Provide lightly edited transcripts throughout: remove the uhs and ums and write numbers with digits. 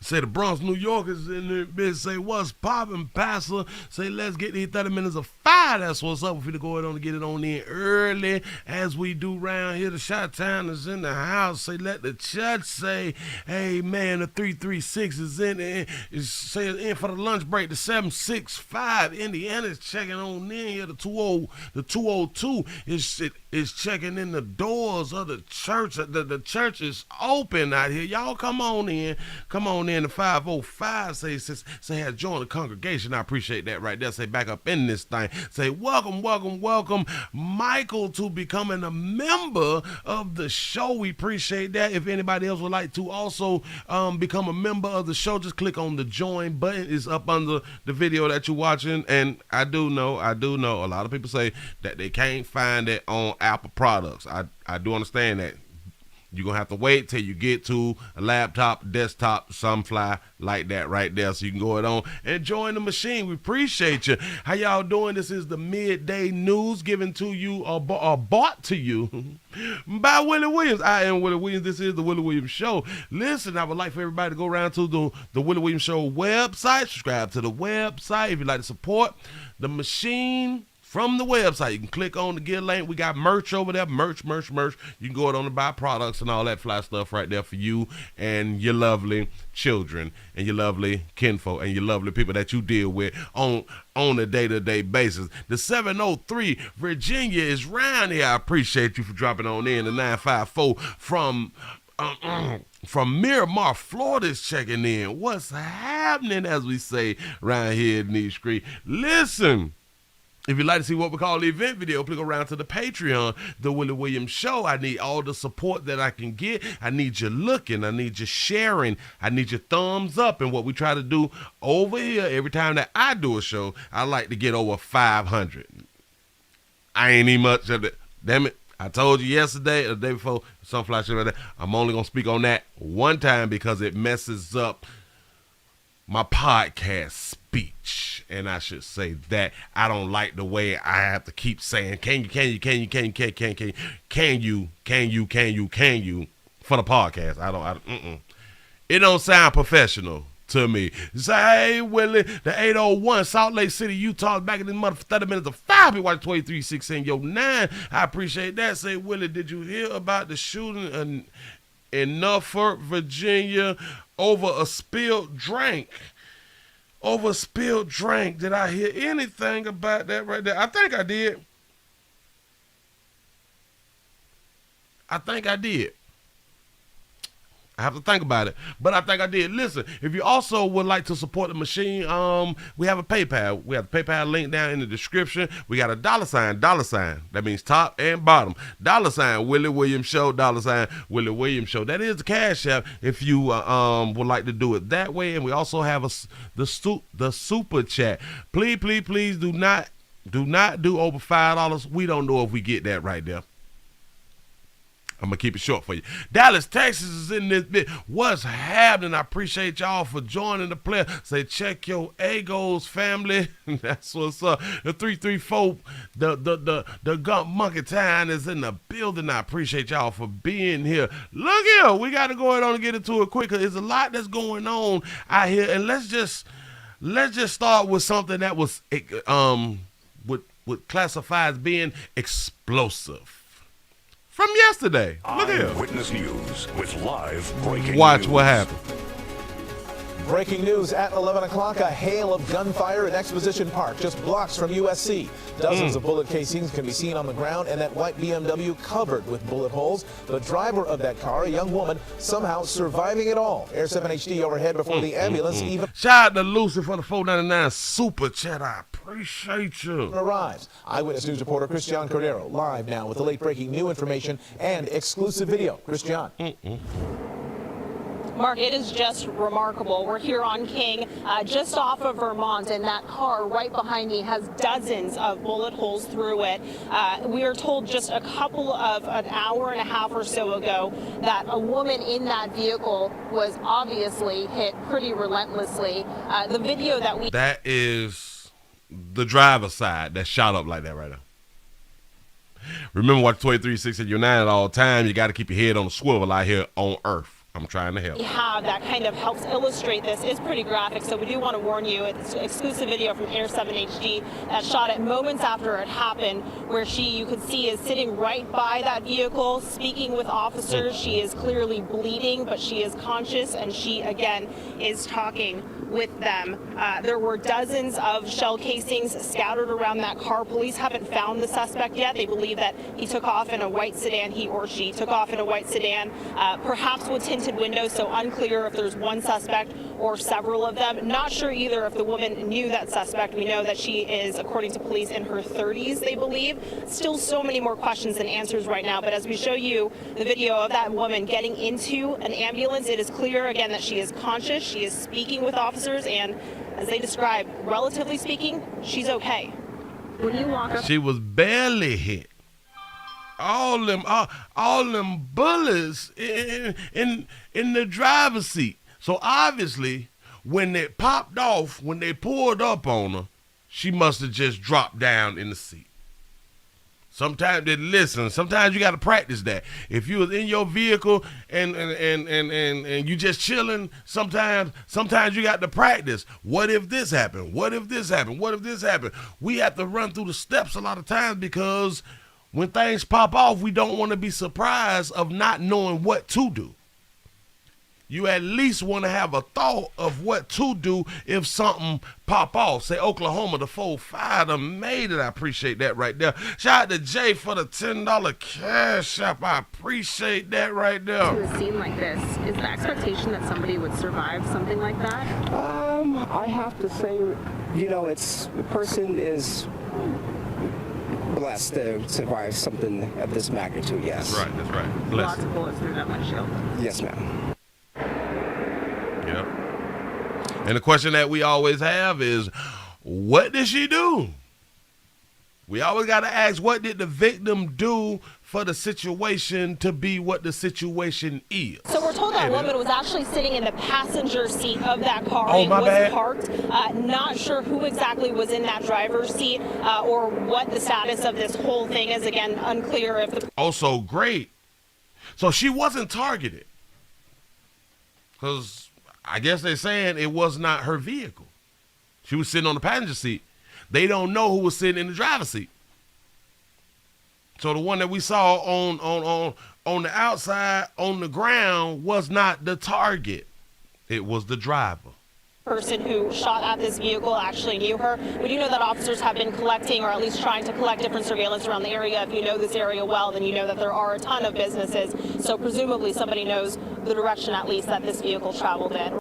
Say the Bronx, New York is in there, bitch. Say what's poppin', Pastor. Say let's get these 30 minutes of fire. That's what's up. If we to go ahead on and get it on in early, as we do round here. The Shot Town is in the house. Say let the church say, hey man, the 336 is in there. Say it's in for the lunch break. The 765 Indiana's checking on in here. The 202 is checking in the doors of the church. The church is open out here. Y'all come on in. Come on in. The 505 say has joined the congregation. I appreciate that right there. Say back up in this thing. Say welcome, Michael, to becoming a member of the show. We appreciate that. If anybody else would like to also become a member of the show, just click on the join button. It's up under the video that you're watching. And I do know a lot of people say that they can't find it on Apple products. I do understand that. You're going to have to wait till you get to a laptop, desktop, some fly like that right there, so you can go it on and join the machine. We appreciate you. How y'all doing? This is the midday news given to you or bought to you by Willie Williams. I am Willie Williams. This is the Willie Williams Show. Listen, I would like for everybody to go around to the Willie Williams Show website. Subscribe to the website if you'd like to support the machine. From the website, you can click on the Get link. We got merch over there, merch. You can go out on to buy products and all that fly stuff right there for you and your lovely children and your lovely kinfolk and your lovely people that you deal with on a day-to-day basis. The 703 Virginia is round here. I appreciate you for dropping on in. The 954 from Miramar, Florida is checking in. What's happening, as we say around here in these streets? Listen. If you'd like to see what we call the event video, click around to the Patreon, The Willie Williams Show. I need all the support that I can get. I need you looking. I need you sharing. I need your thumbs up. And what we try to do over here, every time that I do a show, I like to get over 500. I ain't even much of it. Damn it. I told you yesterday or the day before, some flash shit like that. I'm only going to speak on that one time because it messes up my podcast speech. And I should say that I don't like the way I have to keep saying, can you for the podcast. It don't sound professional to me. Say, hey, Willie, the 801, Salt Lake City, Utah, back in this month for 30 minutes of 5. We watch 23-6 in your 9. I appreciate that. Say, Willie, did you hear about the shooting in Norfolk, Virginia, over a spilled drink? Did I hear anything about that right there? I think I did. I have to think about it, but I think I did. Listen, if you also would like to support the machine, we have a PayPal. We have the PayPal link down in the description. We got a $sign. That means top and bottom. $, Willie Williams Show, $, Willie Williams Show. That is the Cash App if you would like to do it that way. And we also have the Super Chat. Please do not do over $5. We don't know if we get that right there. I'm going to keep it short for you. Dallas, Texas is in this bit. What's happening? I appreciate y'all for joining the play. Say, check your egos, family. That's what's up. The 334, the Gump Monkey Town is in the building. I appreciate y'all for being here. Look here. We got to go ahead on and get into it quicker. There's a lot that's going on out here. And let's just start with something that was would classify as being explosive. From yesterday. Look here. Eyewitness News with live breaking Watch news. what happened. Breaking news at 11 o'clock, a hail of gunfire at Exposition Park, just blocks from USC. Dozens of bullet casings can be seen on the ground, and that white BMW covered with bullet holes. The driver of that car, a young woman, somehow surviving it all. Air 7 HD overhead before the ambulance even Shout out to Lucy for the 499 super chat. I appreciate you. arrives. Eyewitness News reporter Christian Cordero live now with the late breaking new information and exclusive video. Christian. Mark, it is just remarkable. We're here on King, just off of Vermont, and that car right behind me has dozens of bullet holes through it. We are told just an hour and a half or so ago that a woman in that vehicle was obviously hit pretty relentlessly. The video that is the driver's side that shot up like that right now. Remember what 23-6 at your 9 at all time. You got to keep your head on the swivel out here on Earth. I'm trying to help. We have that kind of helps illustrate this is pretty graphic, so we do want to warn you. It's exclusive video from Air 7 HD that shot it moments after it happened, where you could see is sitting right by that vehicle, speaking with officers. She is clearly bleeding, but she is conscious, and she again is talking with them. There were dozens of shell casings scattered around that car. Police haven't found the suspect yet. They believe that he took off in a white sedan. He or she took off in a white sedan, perhaps with tinted windows, so unclear if there's one suspect or several of them. Not sure either if the woman knew that suspect. We know that she is, according to police, in her 30s, they believe. Still so many more questions than answers right now, but as we show you the video of that woman getting into an ambulance, it is clear again that she is conscious. She is speaking with officers, and as they describe, relatively speaking, she's okay. When you walk up, she was barely hit. All them bullets in the driver's seat. So obviously, when it popped off, when they pulled up on her, she must have just dropped down in the seat. Sometimes you got to practice that. If you was in your vehicle and you just chilling, sometimes you got to practice. What if this happened? What if this happened? What if this happened? We have to run through the steps a lot of times because when things pop off, we don't want to be surprised of not knowing what to do. You at least want to have a thought of what to do if something pop off. Say Oklahoma, the 4-5 done made it. I appreciate that right there. Shout out to Jay for the $10 cash app. I appreciate that right there. to a scene like this, is the expectation that somebody would survive something like that? I have to say, the person is blessed to survive something of this magnitude, yes. That's right. Lots of bullets through that windshield. Yes, ma'am. Yep. And the question that we always have is, what did she do? We always got to ask, what did the victim do for the situation to be what the situation is? So we're told that woman was actually sitting in the passenger seat of that car. Oh, It my was bad. parked. Not sure who exactly was in that driver's seat or what the status of this whole thing is. Again, unclear if the Also great. So she wasn't targeted. Because I guess they're saying it was not her vehicle. She was sitting on the passenger seat. They don't know who was sitting in the driver's seat. So the one that we saw on the outside, on the ground, was not the target. It was the driver. person who shot at this vehicle actually knew her. We do know that officers have been collecting, or at least trying to collect, different surveillance around the area. If you know this area well, then you know that there are a ton of businesses. So presumably somebody knows the direction, at least, that this vehicle traveled in.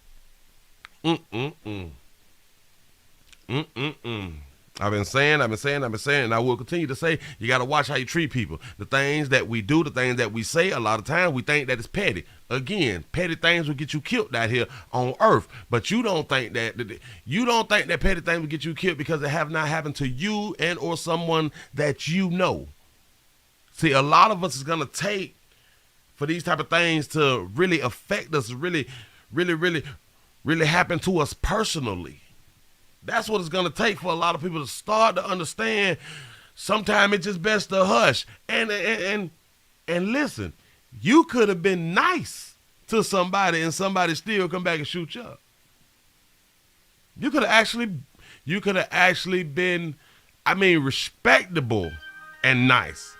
I've been saying, and I will continue to say, you got to watch how you treat people. The things that we do, the things that we say, a lot of times we think that it's petty. Again, petty things will get you killed out here on earth. But you don't think that petty things will get you killed because it have not happened to you and or someone that you know. See, a lot of us is going to take for these type of things to really affect us, really happen to us personally. That's what it's going to take for a lot of people to start to understand. Sometimes it's just best to hush. And listen, you could have been nice to somebody and somebody still come back and shoot you up. You could have actually been, respectable and nice,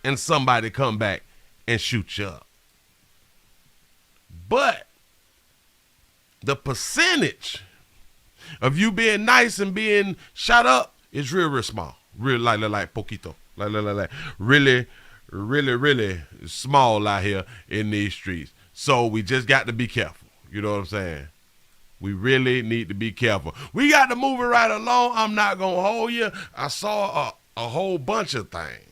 and somebody come back and shoot you up. But the percentage of you being nice and being shot up is real small. Real like poquito. Like really small out here in these streets. So we just got to be careful. You know what I'm saying? We really need to be careful. We got to move it right along. I'm not going to hold you. I saw a whole bunch of things.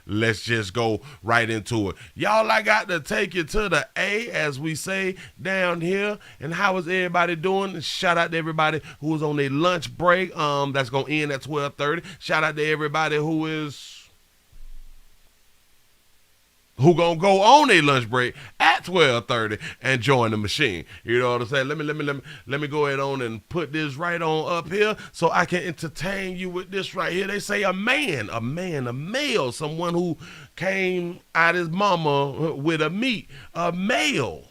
Let's just go right into it. Y'all, I got to take you to the A, as we say down here. And how is everybody doing? Shout out to everybody who was on their lunch break. That's going to end at 12:30. Shout out to everybody who is who gonna go on their lunch break at 12:30 and join the machine. You know what I'm saying? Let me go ahead on and put this right on up here so I can entertain you with this right here. They say a male, someone who came out his mama with a male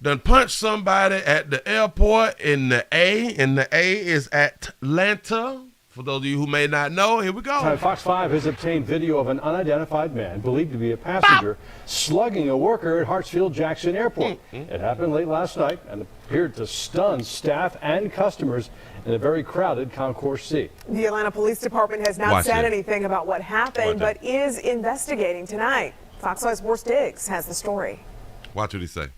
done punched somebody at the airport in the A, and the A is Atlanta. For those of you who may not know, here we go. Fox 5 has obtained video of an unidentified man believed to be a passenger slugging a worker at Hartsfield-Jackson Airport. It happened late last night and appeared to stun staff and customers in a very crowded Concourse C. The Atlanta Police Department has not said anything about what happened, but is investigating tonight. Fox 5's Worst Diggs has the story. Watch what he say.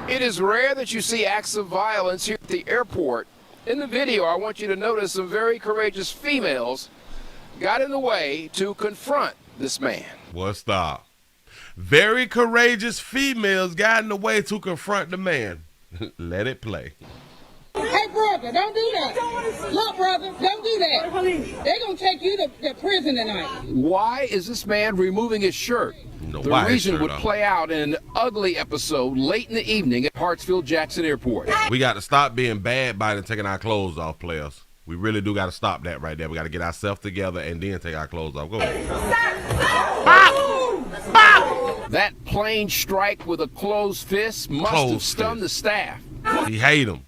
It is rare that you see acts of violence here at the airport. In the video, I want you to notice some very courageous females got in the way to confront this man. Well, stop. Very courageous females got in the way to confront the man. Let it play. Hey, brother, don't do that. Look, brother, don't do that. They're going to take you to prison tonight. Why is this man removing his shirt? The reason would play out in an ugly episode late in the evening at Hartsfield-Jackson Airport. We got to stop being bad by taking our clothes off, players. We really do got to stop that right there. We got to get ourselves together and then take our clothes off. Go ahead. That plain strike with a closed fist must have stunned the staff. He hate him.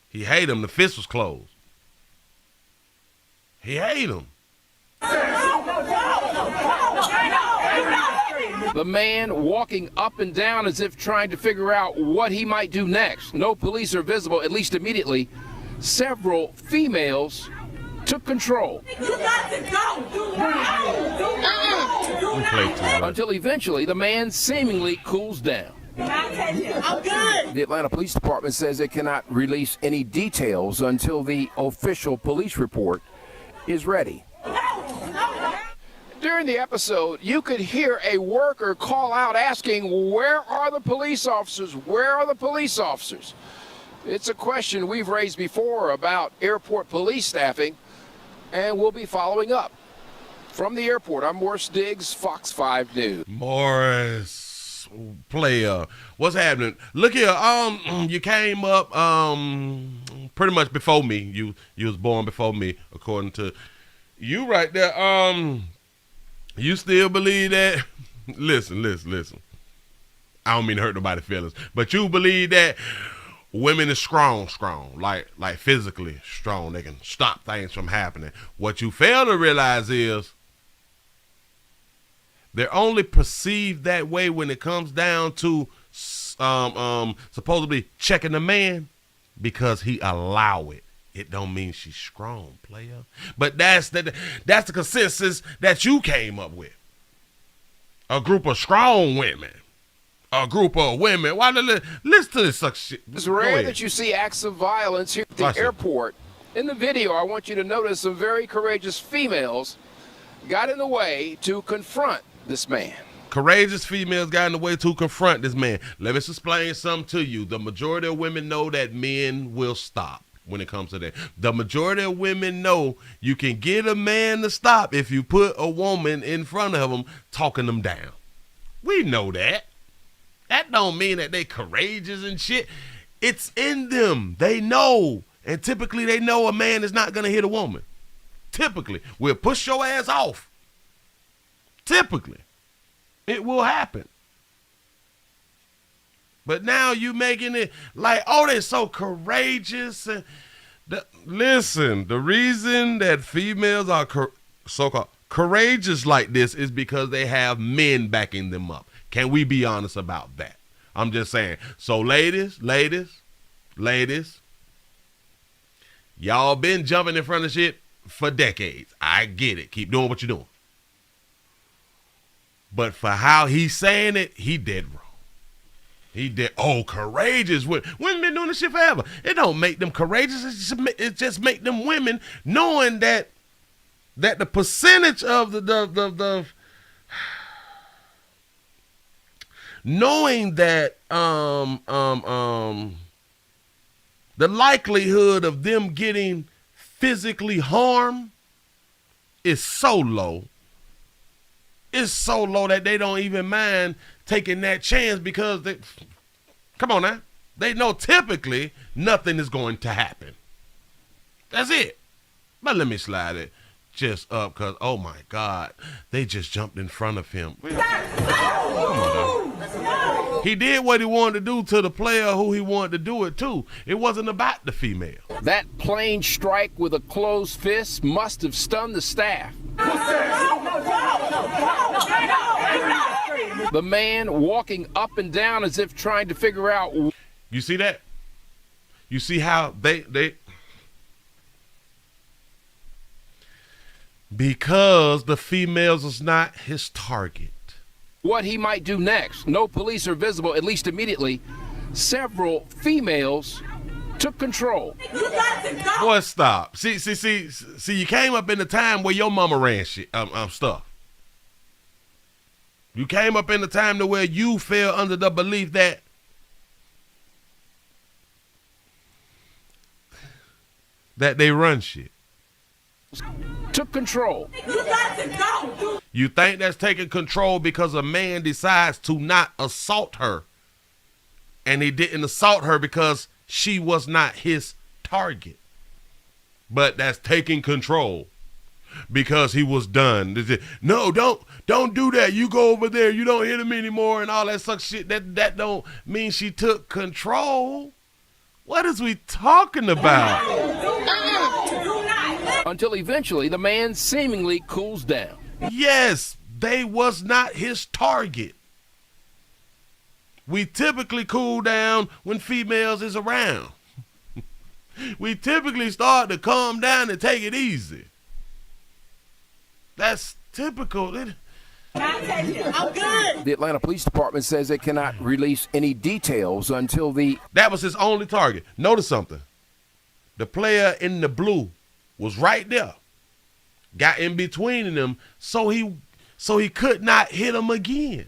He hate him. The fist was closed. He hate him. The man walking up and down as if trying to figure out what he might do next. No police are visible, at least immediately. Several females took control. You got to go. Until eventually the man seemingly cools down. I'm good. The Atlanta Police Department says it cannot release any details until the official police report is ready. During the episode, you could hear a worker call out asking, "Where are the police officers? Where are the police officers?" It's a question we've raised before about airport police staffing, and we'll be following up. From the airport, I'm Morris Diggs, Fox 5 News. Morris, player, what's happening? Look here, you came up pretty much before me. You was born before me, according to you right there. You still believe that? Listen. I don't mean to hurt nobody's feelings, but you believe that women is strong, like physically strong. They can stop things from happening. What you fail to realize is they're only perceived that way when it comes down to supposedly checking the man because he allow it. It don't mean she's strong, player. But that's the consensus that you came up with. A group of strong women. A group of women. Why listen to this such shit? It's rare that you see acts of violence here at the airport. In the video, I want you to notice some very courageous females got in the way to confront this man. Courageous females got in the way to confront this man. Let me explain something to you. The majority of women know that men will stop when it comes to that. The majority of women know you can get a man to stop if you put a woman in front of him talking them down. We know that. That don't mean that they courageous and shit. It's in them. They know. And typically they know a man is not going to hit a woman. Typically. We'll push your ass off. Typically. It will happen. But now you making it like, oh, they're so courageous. And listen, the reason that females are so-called courageous like this is because they have men backing them up. Can we be honest about that? I'm just saying. So ladies, y'all been jumping in front of shit for decades. I get it. Keep doing what you're doing. But for how he's saying it, he dead wrong. He did. Oh, courageous women. Women been doing this shit forever. It don't make them courageous. It just make them women knowing that the percentage of the knowing that the likelihood of them getting physically harmed is so low it's so low that they don't even mind taking that chance because they, come on now, they know typically nothing is going to happen. That's it. But let me slide it just up because, oh my God, they just jumped in front of him. He did what he wanted to do to the player who he wanted to do it to. It wasn't about the female. That plain strike with a closed fist must have stunned the staff. The man walking up and down as if trying to figure out. You see that? You see how they because the females is not his target. What he might do next. No police are visible, at least immediately. Several females took control. Boy, stop. See, you came up in the time where your mama ran shit, stuff. You came up in the time to where you fell under the belief that they run shit. Took control. You think that's taking control because a man decides to not assault her. And he didn't assault her because she was not his target. But that's taking control because he was done. No, don't do that. You go over there. You don't hit him anymore and all that such shit. That don't mean she took control. What is we talking about? Until eventually the man seemingly cools down. Yes, they was not his target. We typically cool down when females is around. We typically start to calm down and take it easy. That's typical. I'm good. The Atlanta Police Department says it cannot release any details until That was his only target. Notice something. The player in the blue was right there. Got in between them so he could not hit him again.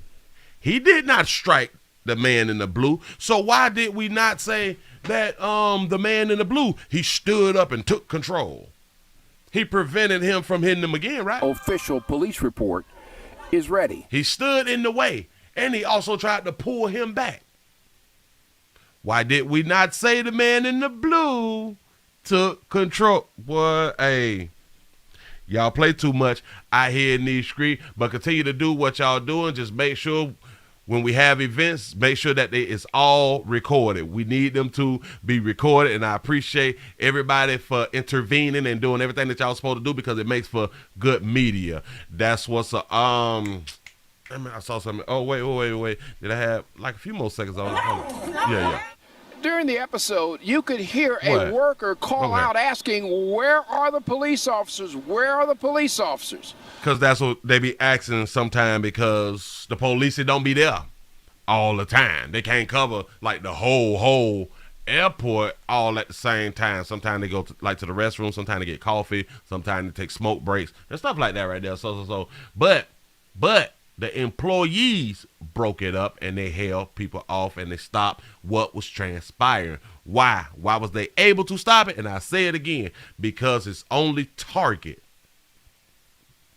He did not strike the man in the blue. So why did we not say that the man in the blue, he stood up and took control? He prevented him from hitting him again, right? Official police report is ready. He stood in the way, and he also tried to pull him back. Why did we not say the man in the blue took control? Boy, hey, y'all play too much out here in these streets, but continue to do what y'all doing. Just make sure when we have events, make sure that it's all recorded. We need them to be recorded, and I appreciate everybody for intervening and doing everything that y'all supposed to do because it makes for good media. That's what's I saw something. Oh, wait. Did I have like a few more seconds on? Yeah. During the episode, you could hear a worker call out asking, where are the police officers? Where are the police officers? Because that's what they be asking sometime because the police don't be there all the time. They can't cover like the whole airport all at the same time. Sometimes they go to the restroom. Sometimes they get coffee. Sometimes they take smoke breaks and stuff like that right there. So. But the employees broke it up and they held people off and they stopped what was transpiring. Why? Why was they able to stop it? And I say it again, because his only target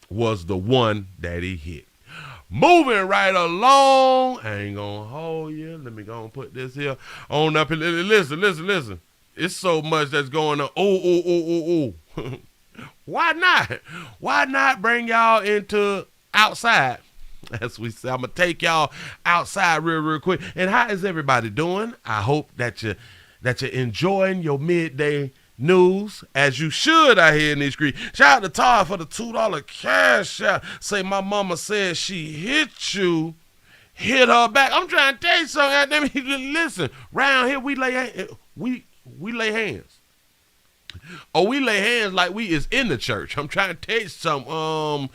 was the one that he hit. Moving right along. I ain't gonna hold you. Let me go and put this here on up. Listen. It's so much that's going on. Oh. Why not? Why not bring y'all into outside? As we say, I'm going to take y'all outside real quick. And how is everybody doing? I hope that you're enjoying your midday news, as you should out here in these streets. Shout out to Todd for the $2 cash out. Say my mama said she hit you, hit her back. I'm trying to tell you something. Listen, round here we lay hands. Oh, we lay hands like we is in the church. I'm trying to tell you something.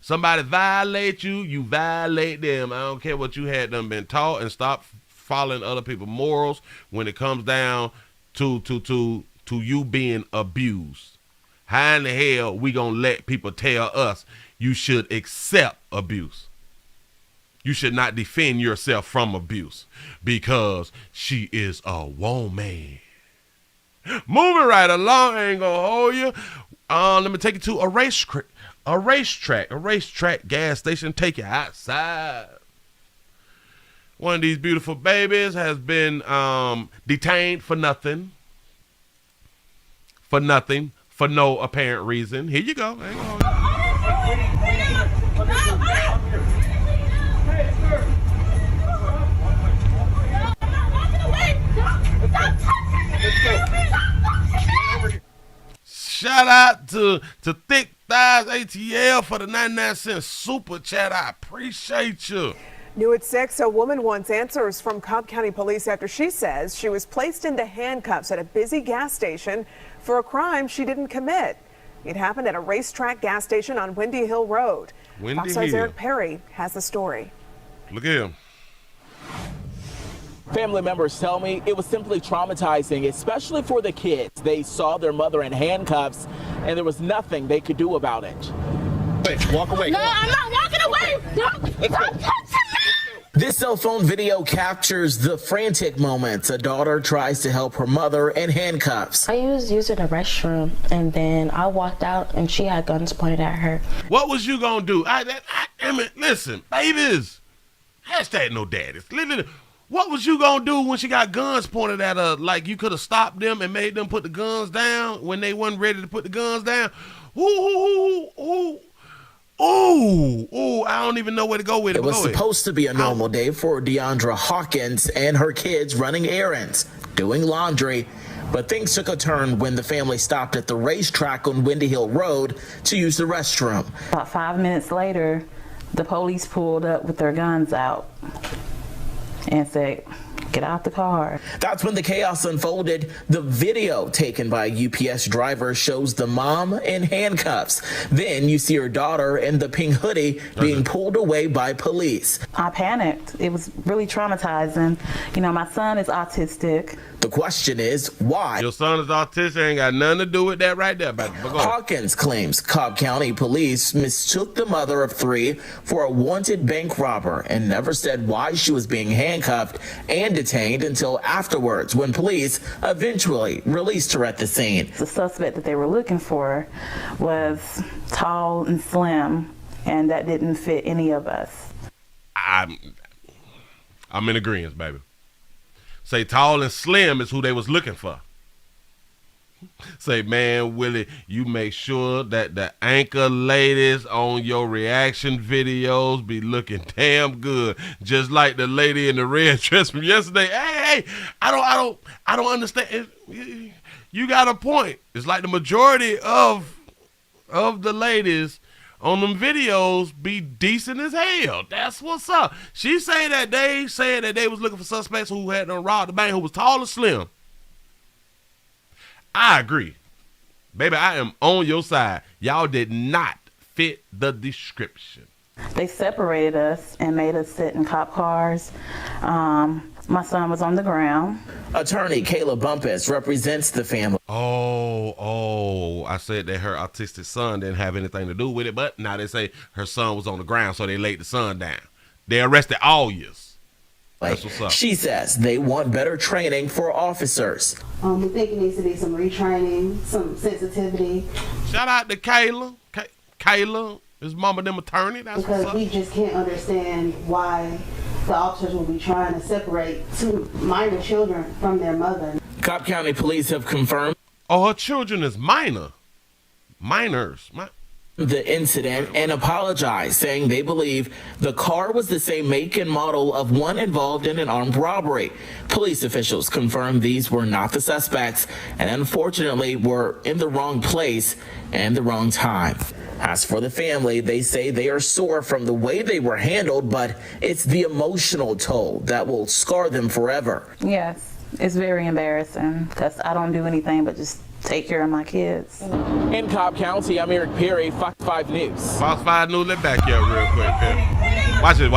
Somebody violate you, you violate them. I don't care what you had them been taught, and stop following other people's morals when it comes down to you being abused. How in the hell we gonna let people tell us you should accept abuse? You should not defend yourself from abuse because she is a woman. Moving right along, I ain't gonna hold you. Let me take you to a racetrack gas station. Take you outside. One of these beautiful babies has been detained for nothing. For no apparent reason. Here you go. Hang on. Shout out to Thick Thighs ATL for the 99-cent super chat. I appreciate you. New at 6, a woman wants answers from Cobb County Police after she says she was placed into handcuffs at a busy gas station for a crime she didn't commit. It happened at a racetrack gas station on Windy Hill Road. Fox 5's Eric Perry has the story. Look at him. Family members tell me it was simply traumatizing, especially for the kids. They saw their mother in handcuffs, and there was nothing they could do about it. Wait, walk away. No, I'm not walking away. Don't touch me. This cell phone video captures the frantic moments. A daughter tries to help her mother in handcuffs. I was using the restroom, and then I walked out, and she had guns pointed at her. What was you gonna do? Listen, babies. Hashtag no daddies. What was you gonna do when she got guns pointed at her? Like you could have stopped them and made them put the guns down when they wasn't ready to put the guns down. Ooh, I don't even know where to go with it. It was supposed to be a normal day for Deandra Hawkins and her kids running errands, doing laundry. But things took a turn when the family stopped at the racetrack on Windy Hill Road to use the restroom. About 5 minutes later, the police pulled up with their guns out and said, "Get out the car." That's when the chaos unfolded. The video taken by a UPS driver shows the mom in handcuffs. Then you see her daughter in the pink hoodie being pulled away by police. I panicked. It was really traumatizing. You know, my son is autistic. The question is, why? Your son is autistic, ain't got nothing to do with that right there. Hawkins claims Cobb County police mistook the mother of 3 for a wanted bank robber and never said why she was being handcuffed and detained until afterwards when police eventually released her at the scene. The suspect that they were looking for was tall and slim, and that didn't fit any of us. I'm in agreement, baby. Say tall and slim is who they was looking for. Say, man, Willie, you make sure that the anchor ladies on your reaction videos be looking damn good, just like the lady in the red dress from yesterday. Hey, I don't understand. You got a point. It's like the majority of the ladies on them videos be decent as hell. That's what's up. She said that they was looking for suspects who had done robbed the bank, who was tall and slim. I agree. Baby, I am on your side. Y'all did not fit the description. They separated us and made us sit in cop cars. My son was on the ground. Attorney Kayla Bumpus represents the family. Oh, I said that her autistic son didn't have anything to do with it, but now they say her son was on the ground, so they laid the son down. They arrested all years. That's what's up. She says they want better training for officers. We think it needs to be some retraining, some sensitivity. Shout out to Kayla. Kayla is mama them attorney. That's because what's up. We just can't understand why the officers will be trying to separate 2 minor children from their mother. Cobb County police have confirmed. Oh, her children is minors. The incident and apologized, saying they believe the car was the same make and model of one involved in an armed robbery. Police officials confirmed these were not the suspects and unfortunately were in the wrong place and the wrong time. As for the family, they say they are sore from the way they were handled, but it's the emotional toll that will scar them forever. Yes, it's very embarrassing because I don't do anything but just take care of my kids. In Cobb County, I'm Eric Perry, Fox 5 News. Fox 5 News, let back you up real quick, Perry. Watch it.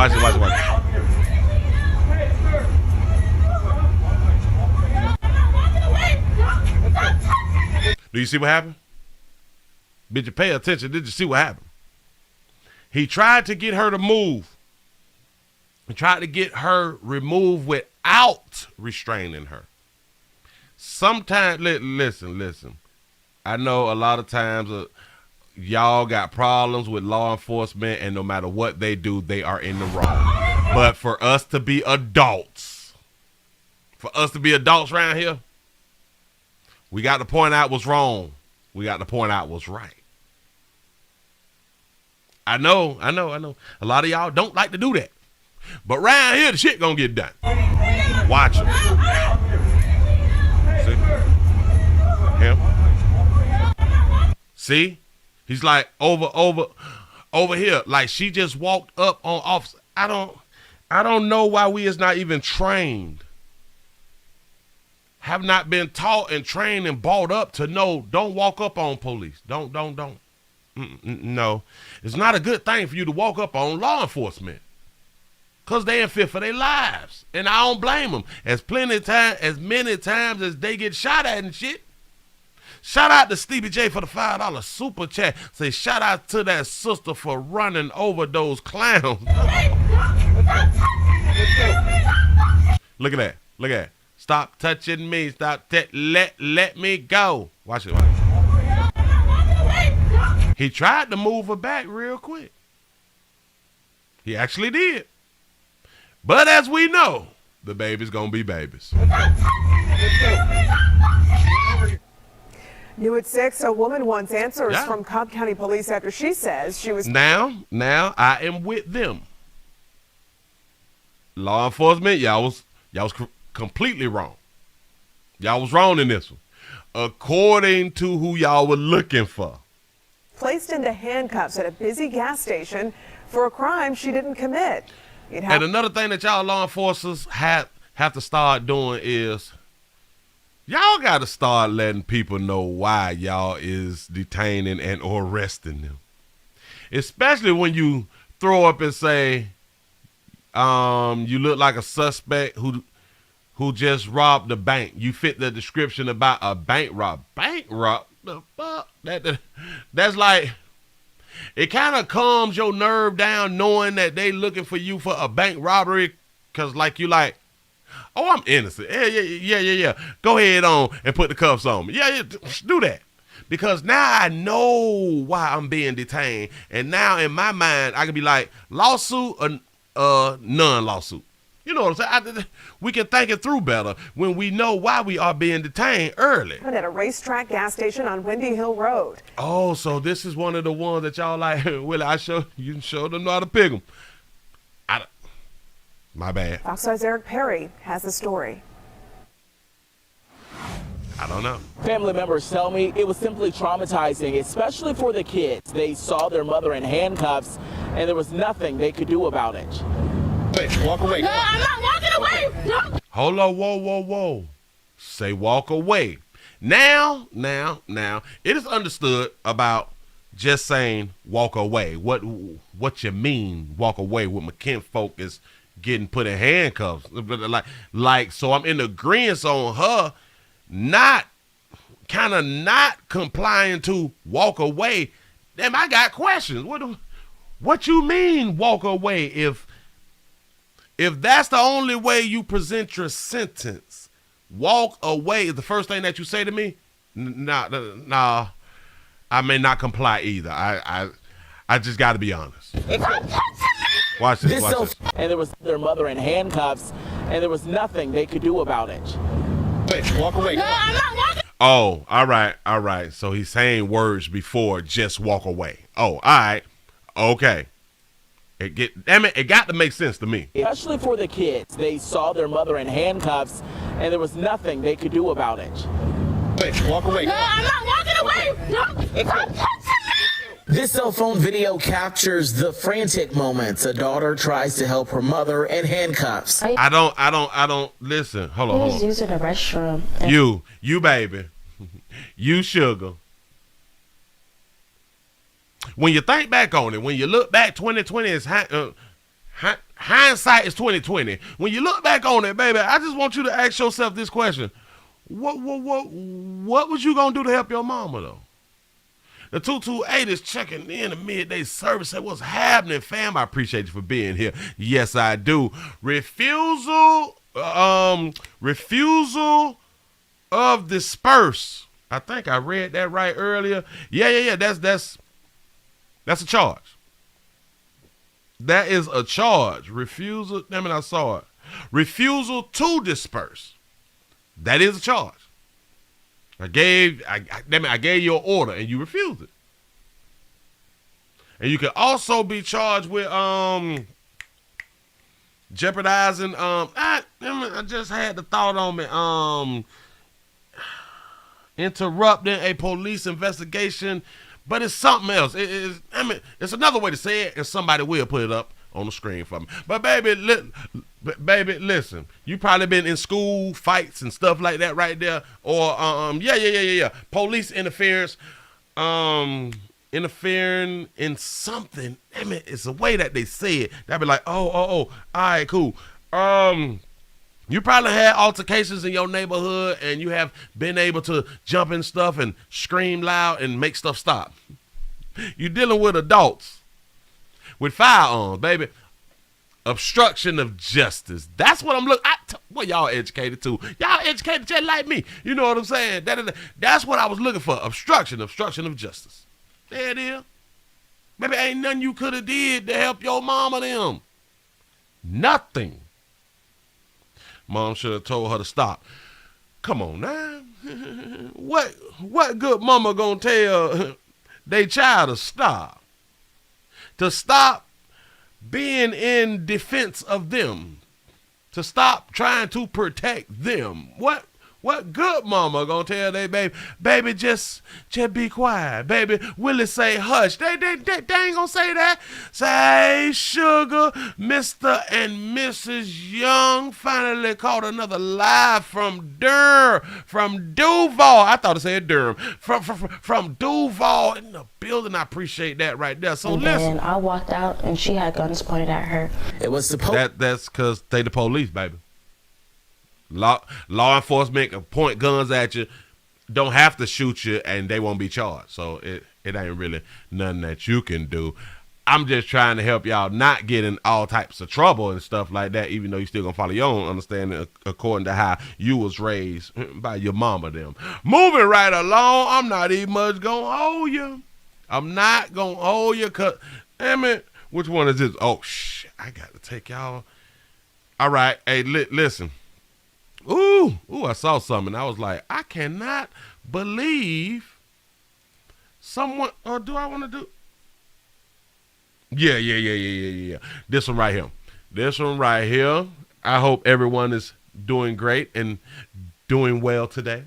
Do you see what happened? Did you pay attention? Did you see what happened? He tried to get her to move. He tried to get her removed without restraining her. Sometimes, listen. I know a lot of times y'all got problems with law enforcement, and no matter what they do, they are in the wrong. But for us to be adults, around here, we got to point out what's wrong. We got to point out what's right. I know. A lot of y'all don't like to do that. But around here, the shit gonna get done. Watch him. See? Him. See? He's like over here. Like she just walked up on officer. I don't know why we is not even trained. Have not been taught and trained and brought up to know, don't walk up on police. Don't. No. It's not a good thing for you to walk up on law enforcement. Because they in fear for their lives. And I don't blame them. As many times as they get shot at and shit. Shout out to Stevie J for the $5 super chat. Say shout out to that sister for running over those clowns. Look at that. Stop touching me. Let me go. Watch it. He tried to move her back real quick. He actually did. But as we know, the baby's gonna be babies. New at 6, a woman wants answers from Cobb County Police after she says she was... Now I am with them. Law enforcement, y'all was completely wrong. Y'all was wrong in this one. According to who y'all were looking for. Placed into handcuffs at a busy gas station for a crime she didn't commit. And another thing that y'all law enforcers have to start doing is y'all got to start letting people know why y'all is detaining and or arresting them. Especially when you throw up and say, you look like a suspect who just robbed a bank. You fit the description about a bank rob. Bank rob? The fuck? That's like, it kind of calms your nerve down knowing that they looking for you for a bank robbery, because you like, oh, I'm innocent. Yeah. Go ahead on and put the cuffs on me. Yeah, do that. Because now I know why I'm being detained. And now in my mind, I can be like, lawsuit or non-lawsuit. You know what I'm saying? We can think it through better when we know why we are being detained early. At a racetrack gas station on Windy Hill Road. Oh, so this is one of the ones that y'all like, Willie, you can show them how to pick them. My bad. Fox 5's Eric Perry has the story. I don't know. Family members tell me it was simply traumatizing, especially for the kids. They saw their mother in handcuffs, and there was nothing they could do about it. Wait, walk away. No, I'm not walking away. No. Hold on, whoa. Say walk away. Now, it is understood about just saying walk away. What you mean walk away when my kinfolk is getting put in handcuffs? So I'm in agreement on her not complying to walk away. Damn, I got questions. What you mean walk away if that's the only way you present your sentence? Walk away is the first thing that you say to me? Nah, I may not comply either. I just got to be honest. Watch this. And there was their mother in handcuffs, and there was nothing they could do about it. Wait, walk away. No, I'm not walking. Oh, all right. So he's saying words before just walk away. Oh, all right. Okay. It got to make sense to me. Especially for the kids. They saw their mother in handcuffs, and there was nothing they could do about it. Wait, walk away. No, I'm not walking away. No. This cell phone video captures the frantic moments. A daughter tries to help her mother in handcuffs. I don't listen. Hold on. He was using the restroom. You baby. You sugar. When you think back on it, when you look back, 2020 is hindsight is 2020. When you look back on it, baby, I just want you to ask yourself this question: What was you gonna do to help your mama though? The 228 is checking in the midday service. Say, what's happening, fam? I appreciate you for being here. Yes, I do. Refusal of disperse I think I read that right earlier. Yeah. That's a charge. That is a charge. Refusal. Damn it, I saw it. Refusal to disperse. That is a charge. I gave you an order and you refused it. And you can also be charged with jeopardizing. I just had the thought on me. Interrupting a police investigation, but it's something else. It's another way to say it, and somebody will put it up on the screen for me. But baby, listen. You probably been in school fights and stuff like that right there, or police interference, interfering in something. It's the way that they say it. They'll be like, all right, cool. You probably had altercations in your neighborhood, and you have been able to jump in stuff and scream loud and make stuff stop. You're dealing with adults with firearms, baby. Obstruction of justice. That's what I'm looking at. Well, y'all educated too. Y'all educated just like me. You know what I'm saying? That's what I was looking for. Obstruction of justice. There it is. Baby, ain't nothing you could have did to help your mom or them. Nothing. Mom should have told her to stop. Come on now. What good mama gonna tell they child to stop? To stop being in defense of them. To stop trying to protect them. What good mama gonna tell they baby, just be quiet. Baby, Willie say hush. They ain't gonna say that. Say, sugar, Mr. and Mrs. Young finally caught another live from Duval. I thought it said Durham. From Duval in the building. I appreciate that right there. So listen. And I walked out and she had guns pointed at her. It was supposed. That's because they the police, baby. Law enforcement can point guns at you, don't have to shoot you, and they won't be charged. So it ain't really nothing that you can do. I'm just trying to help y'all not get in all types of trouble and stuff like that, even though you still gonna follow your own understanding according to how you was raised by your mama them. Moving right along, I'm not even much gonna hold you. I'm not gonna hold you, cause damn it, which one is this? Oh shit, I got to take y'all. All right, hey, listen. Ooh, I saw something. I was like, I cannot believe someone, or do I want to do? Yeah. This one right here. I hope everyone is doing great and doing well today.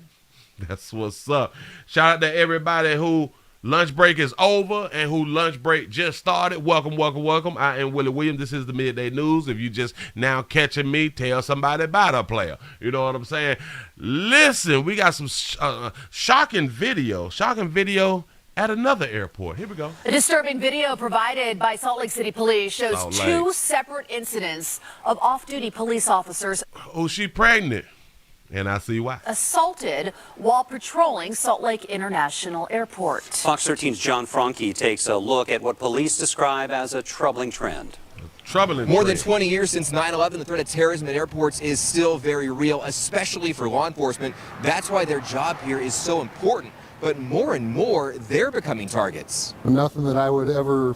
That's what's up. Shout out to everybody who lunch break is over and who lunch break just started. Welcome. I am Willie Williams. This is the Midday News. If you just now catching me, tell somebody about a player. You know what I'm saying? Listen, we got some shocking video at another airport. Here we go. A disturbing video provided by Salt Lake City Police shows two separate incidents of off-duty police officers. Oh, she pregnant. And I see why. Assaulted while patrolling Salt Lake International Airport. Fox 13's John Franke takes a look at what police describe as a troubling trend. More than 20 years since 9/11, the threat of terrorism at airports is still very real, especially for law enforcement. That's why their job here is so important. But more and more, they're becoming targets. Nothing that I would ever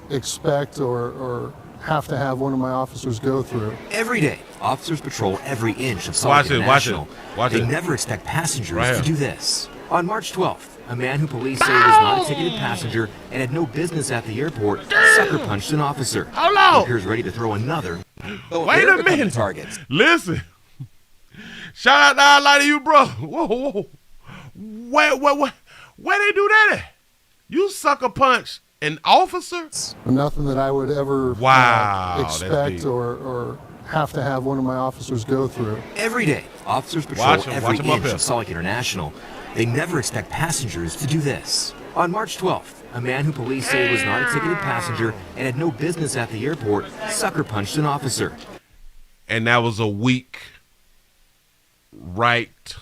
expect or have to have one of my officers go through. Every day, officers patrol every inch of Salt Lake International. Watch they it. never expect passengers to do this. On March 12th, a man who police say was not a ticketed passenger and had no business at the airport sucker punched an officer. Hold on. He appears ready to throw another. Wait a minute. Targets. Listen. Shout out to all of you, bro. Whoa. Where they do that at? You sucker punch an officer? Nothing that I would ever expect or have to have one of my officers go through. Every day, officers patrol every inch of Salt Lake International. They never expect passengers to do this. On March 12th, a man who police say was not a ticketed passenger and had no business at the airport sucker punched an officer. And that was a weak right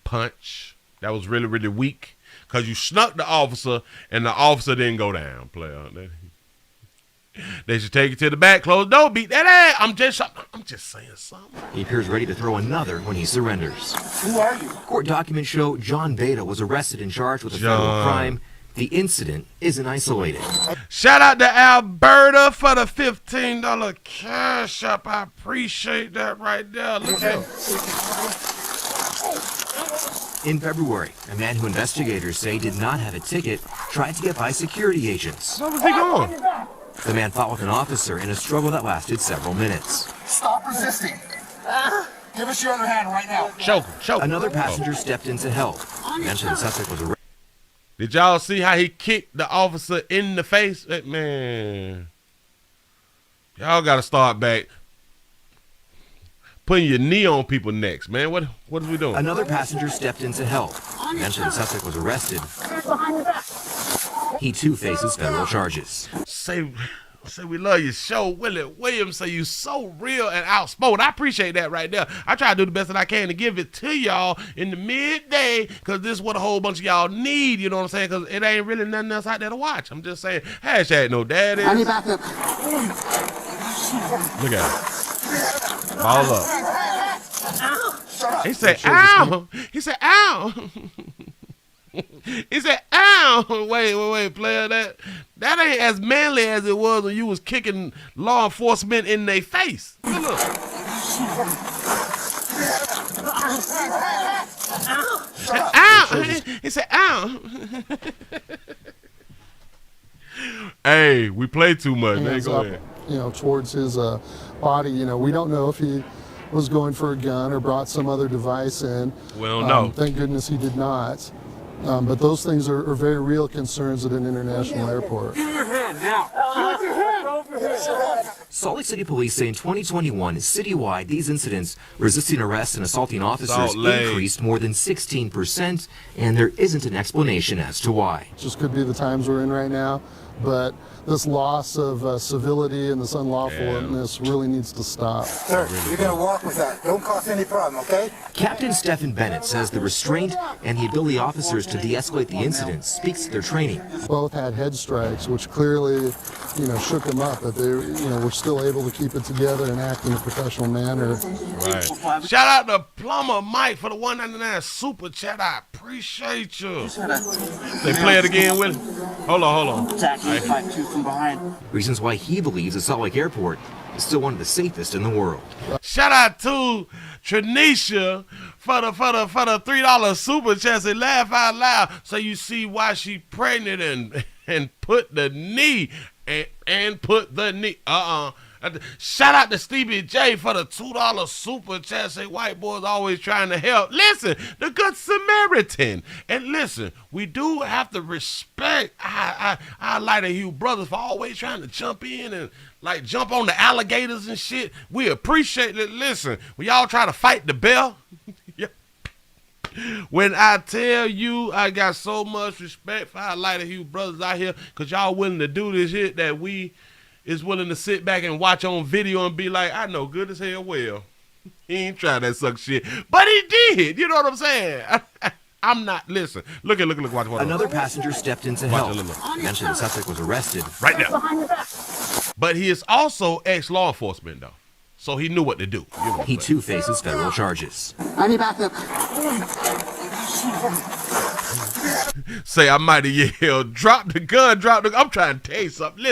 punch. That was really, really weak. Because you snuck the officer, and the officer didn't go down, player. They should take it to the back, close the door, beat that ass. I'm just saying something. He appears ready to throw another when he surrenders. Who are you? Court documents show John Beta was arrested and charged with a federal crime. The incident isn't isolated. Shout out to Alberta for the $15 cash up. I appreciate that right there. Look at it. In February, a man who investigators say did not have a ticket tried to get by security agents. Where was he going? The man fought with an officer in a struggle that lasted several minutes. Stop resisting. Give us your other hand right now. Choke him. Another passenger stepped in to help. Mentioned the suspect was arrested. Did y'all see how he kicked the officer in the face? Man, y'all got to start back putting your knee on people's necks, man. What are we doing? Another passenger stepped in to help. Mentioned the suspect was arrested. He too faces federal charges. Say we love your show. Willie Williams say you so real and outspoken. I appreciate that right there. I try to do the best that I can to give it to y'all in the midday, because this is what a whole bunch of y'all need, you know what I'm saying? Because it ain't really nothing else out there to watch. I'm just saying, hashtag no daddy. I need backup. Look at it. Ball up. He said, ow. He said, ow. He said, ow. Wait, player. That ain't as manly as it was when you was kicking law enforcement in their face. Look. Ow. He said, ow. Hey, we play too much. Hands go up, ahead. Towards his body. We don't know if he was going for a gun or brought some other device in. Well, no. Thank goodness he did not. But those things are very real concerns at an international airport. Give me your hand now. Give your hand over here. Salt Lake City police say in 2021, citywide, these incidents resisting arrest and assaulting officers increased more than 16%, and there isn't an explanation as to why. It just could be the times we're in right now, but this loss of civility and this unlawfulness really needs to stop. Sir, you're going to walk with that. Don't cause any problem, okay? Captain Stephen Bennett says the restraint and the ability of officers to de-escalate the incident speaks to their training. Both had head strikes, which clearly, shook them up, but they, were still able to keep it together and act in a professional manner. Right. Shout out to Plumber Mike for the $1.99 super chat. I appreciate you. They play it again, Willie. Hold on. From behind. Reasons why he believes the Salt Lake Airport is still one of the safest in the world. Shout out to Tranisha for the $3 super chat. Say laugh out loud so you see why she pregnant and put the knee and put the knee. Shout out to Stevie J for the $2 super chat. Say white boys always trying to help. Listen, the Good Samaritan. And listen, we do have to respect our Lighter Hue brothers for always trying to jump in and jump on the alligators and shit. We appreciate it. Listen, when y'all try to fight the bear, when I tell you I got so much respect for our Lighter Hue brothers out here, because y'all willing to do this shit that we is willing to sit back and watch on video and be like, I know good as hell well. He ain't trying that suck shit. But he did. You know what I'm saying? I'm not, listen. Look, watch. Another passenger stepped in to help. Mentioned the suspect was arrested. Right now. But he is also ex-law enforcement, though. So he knew what to do. He too faces federal charges. I need backup. Say I might have yelled, drop the gun. I'm trying to tell you something.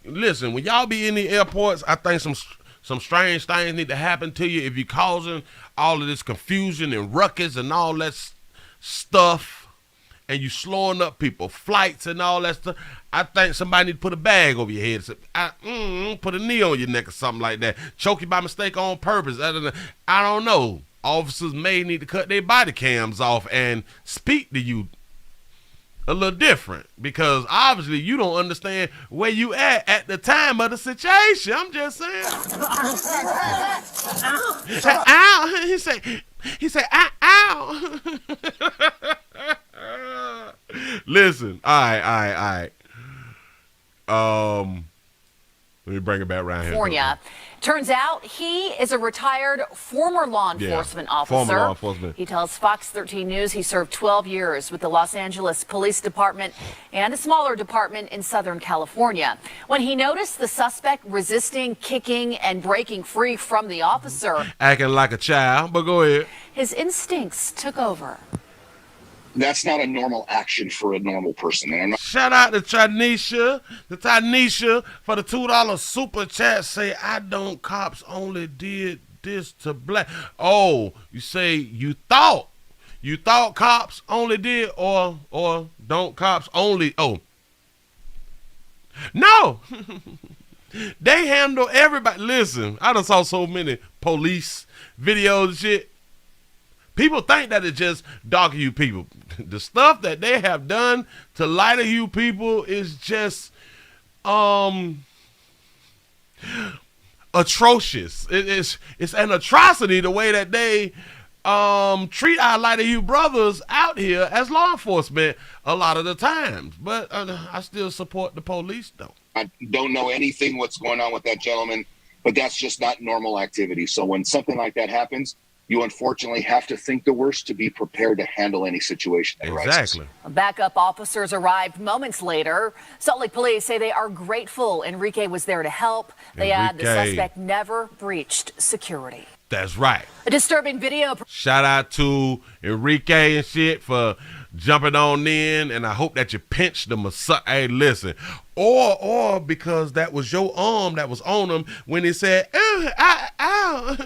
Listen, when y'all be in the airports, I think some strange things need to happen to you if you're causing all of this confusion and ruckus and all that stuff, and you slowing up people, flights and all that stuff. I think somebody need to put a bag over your head. Put a knee on your neck or something like that. Choke you by mistake on purpose. I don't know. Officers may need to cut their body cams off and speak to you a little different, because obviously you don't understand where you at the time of the situation. I'm just saying. Ow. He said, ow. Listen, all right. Let me bring it back around here. California. Turns out he is a retired former law enforcement officer. Former law enforcement. He tells Fox 13 News he served 12 years with the Los Angeles Police Department and a smaller department in Southern California. When he noticed the suspect resisting, kicking, and breaking free from the officer, acting like a child, but go ahead. His instincts took over. That's not a normal action for a normal person. And I'm not. Shout out to Tanisha for the $2 super chat. Say, I don't cops only did this to black. Oh, you say you thought cops only did or don't cops only. Oh, no. They handle everybody. Listen, I done saw so many police videos and shit. People think that it's just darker hue people. The stuff that they have done to lighter hue people is just atrocious. It's an atrocity the way that they treat our lighter hue brothers out here as law enforcement a lot of the times. But I still support the police though. I don't know anything what's going on with that gentleman, but that's just not normal activity. So when something like that happens, you unfortunately have to think the worst to be prepared to handle any situation that arises. Exactly. Backup officers arrived moments later. Salt Lake police say they are grateful Enrique was there to help. They add the suspect never breached security. That's right. A disturbing video. Shout out to Enrique and shit for jumping on in, and I hope that you pinched them or something. Hey, listen. Or because that was your arm that was on him when he said, ow.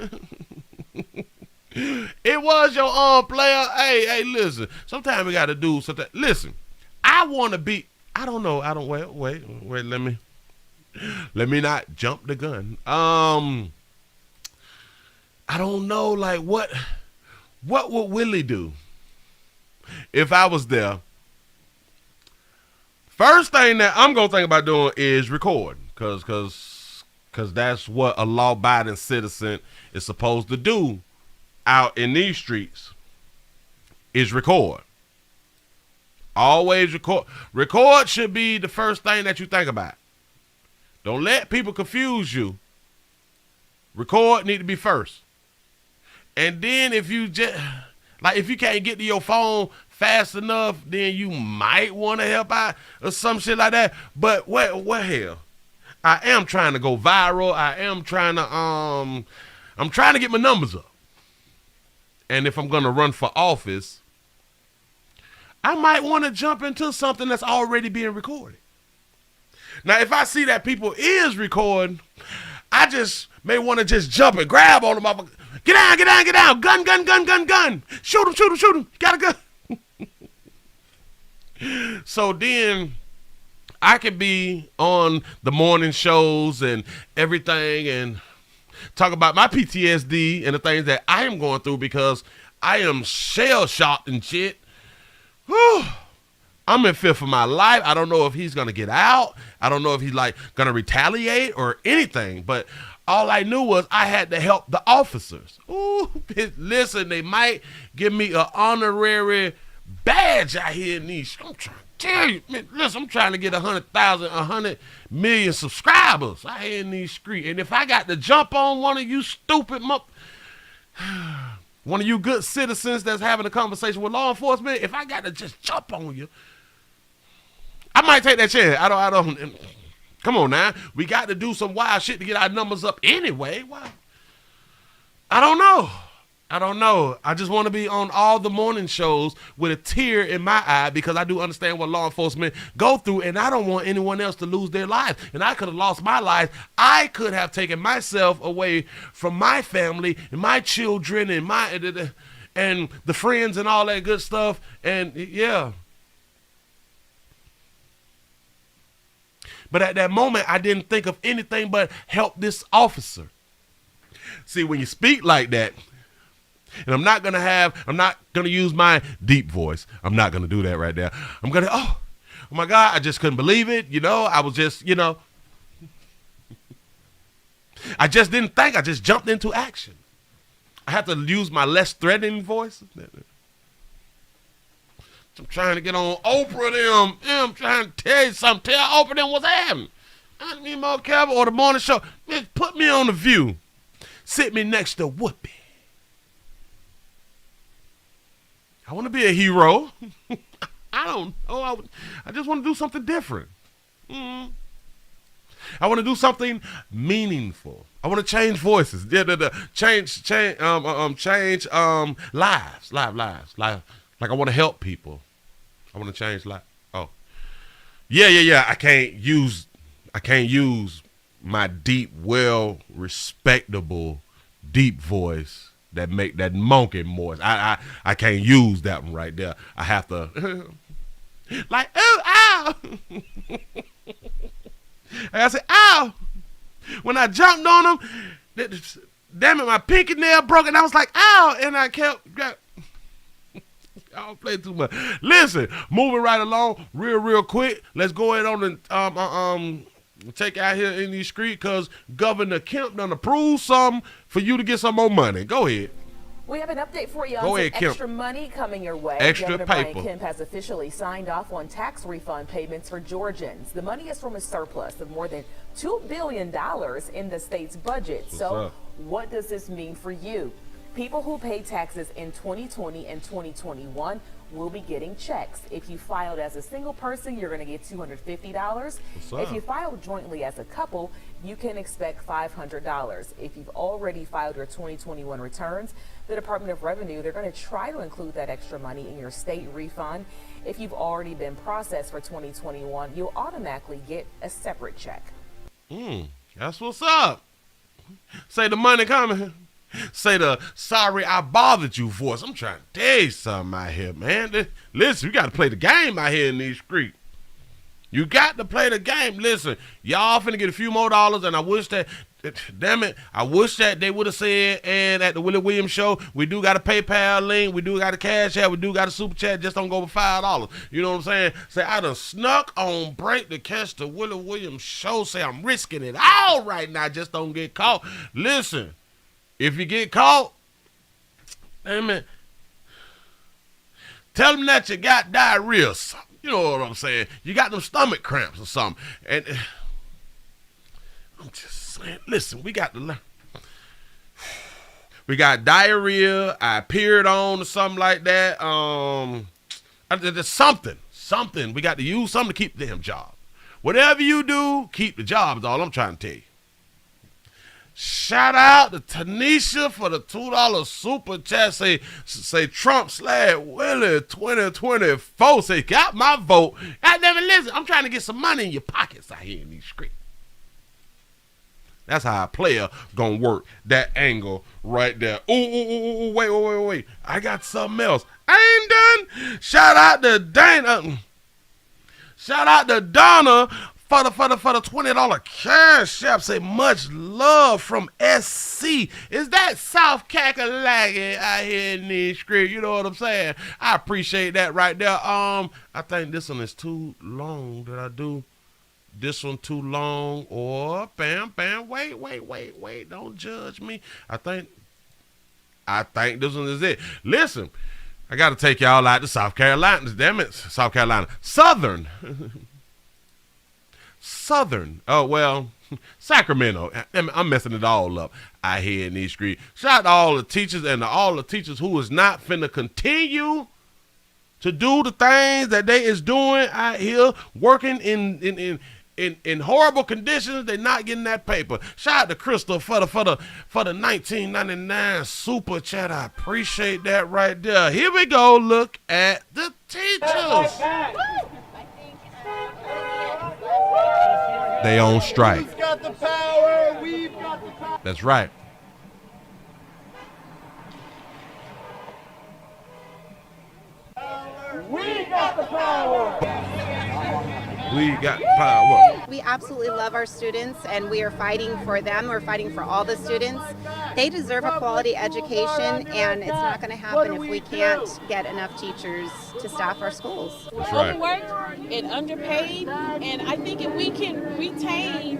It was your arm, player. Hey, listen. Sometimes we got to do something. Listen, I want to be. I don't know. Wait. Let me not jump the gun. I don't know. Like what would Willie do if I was there? First thing that I'm gonna think about doing is record, cause that's what a law-abiding citizen is supposed to do out in these streets, is record. Always record. Record should be the first thing that you think about. Don't let people confuse you. Record need to be first. And then if you can't get to your phone fast enough, then you might want to help out or some shit like that. But what hell? I am trying to go viral. I'm trying to get my numbers up. And if I'm going to run for office, I might want to jump into something that's already being recorded. Now, if I see that people is recording, I just may want to just jump and grab on them. Get down. Gun. Shoot him. Got a gun. So then I could be on the morning shows and everything and talk about my PTSD and the things that I am going through because I am shell-shocked and shit. Whew. I'm in fear for my life. I don't know if he's going to get out. I don't know if he's going to retaliate or anything. But all I knew was I had to help the officers. Ooh, listen, they might give me an honorary badge out here in these. I'm trying to tell you, man, listen, I'm trying to get 100 million subscribers out here in these streets. And if I got to jump on one of you stupid one of you good citizens that's having a conversation with law enforcement, if I got to just jump on you, I might take that chance. I don't. Come on now. We got to do some wild shit to get our numbers up anyway. Why? I don't know. I just want to be on all the morning shows with a tear in my eye because I do understand what law enforcement go through, and I don't want anyone else to lose their lives. And I could have lost my life. I could have taken myself away from my family and my children and the friends and all that good stuff. And yeah. But at that moment, I didn't think of anything but help this officer. See, when you speak like that, and I'm not gonna use my deep voice. I'm not gonna do that right there. I'm gonna, oh my God, I just couldn't believe it. I was just, I just didn't think. I just jumped into action. I had to use my less threatening voice. I'm trying to get on Oprah them. I'm trying to tell you something. Tell Oprah them what's happening. I need more Kevin or the morning show. Man, put me on The View. Sit me next to Whoopi. I want to be a hero. I don't know. I just want to do something different. I want to do something meaningful. I want to change voices. Change lives. Lives. Like I want to help people. I want to change lives. Oh. Yeah. I can't use my deep, respectable, deep voice that make that monkey voice. I can't use that one right there. I have to like, oh, ow. I said, ow. When I jumped on him, damn it, my pinky nail broke, and I was like, ow, and I kept. I don't play too much. Listen, moving right along, real quick. Let's go ahead on and take out here in these streets because Governor Kemp done approved something for you to get some more money. Go ahead. We have an update for you Go on ahead, some extra money coming your way. Extra Governor paper. Brian Kemp has officially signed off on tax refund payments for Georgians. The money is from a surplus of more than $2 billion in the state's budget. So what does this mean for you? People who pay taxes in 2020 and 2021 will be getting checks. If you filed as a single person, you're going to get $250. If you filed jointly as a couple, you can expect $500. If you've already filed your 2021 returns, the Department of Revenue, they're going to try to include that extra money in your state refund. If you've already been processed for 2021, you'll automatically get a separate check. That's what's up. Say the money coming. Say the sorry I bothered you voice. I'm trying to tell you something out here, man. Listen, you got to play the game out here in these streets. You got to play the game. Listen, y'all finna get a few more dollars, and I wish that, damn it, I wish that they would have said, and at the Willie Williams show, we do got a PayPal link, we do got a Cash App, we do got a Super Chat, just don't go for $5. You know what I'm saying? Say, I done snuck on break to catch the Willie Williams show. Say, I'm risking it all right now, just don't get caught. Listen. If you get caught, damn it, tell them that you got diarrhea or something. You know what I'm saying? You got them stomach cramps or something. And I'm just saying, listen, we got to learn. We got diarrhea, I appeared on or something like that. There's something. We got to use something to keep the damn job. Whatever you do, keep the job is all I'm trying to tell you. Shout out to Tanisha for the $2 super chat. Say Trump / Willie 2024. Say, got my vote. Goddamn it, listen, I'm trying to get some money in your pockets out here in these streets. That's how a player gonna work that angle right there. Ooh, wait. I got something else. I ain't done. Shout out to Dana. Shout out to Donna for the $20 cash app. Say much love from SC. Is that South Kakalaki out here in the street? You know what I'm saying? I appreciate that right there. I think this one is too long. Did I do this one too long? Or bam, wait. Don't judge me. I think this one is it. Listen, I got to take y'all out to South Carolina. Damn it, South Carolina. Southern. Oh, well, Sacramento. I'm messing it all up out here in these streets. Shout out to all the teachers and all the teachers who is not finna continue to do the things that they is doing out here, working in horrible conditions. They're not getting that paper. Shout out to Crystal for the $19.99 super chat. I appreciate that right there. Here we go. Look at the teachers. They on strike. We've got the power. We've got the power. That's right. We got the power. We got power. We absolutely love our students, and we are fighting for them. We're fighting for all the students. They deserve a quality education, and it's not going to happen if we can't get enough teachers to staff our schools. That's right. Overworked and underpaid, and I think if we can retain,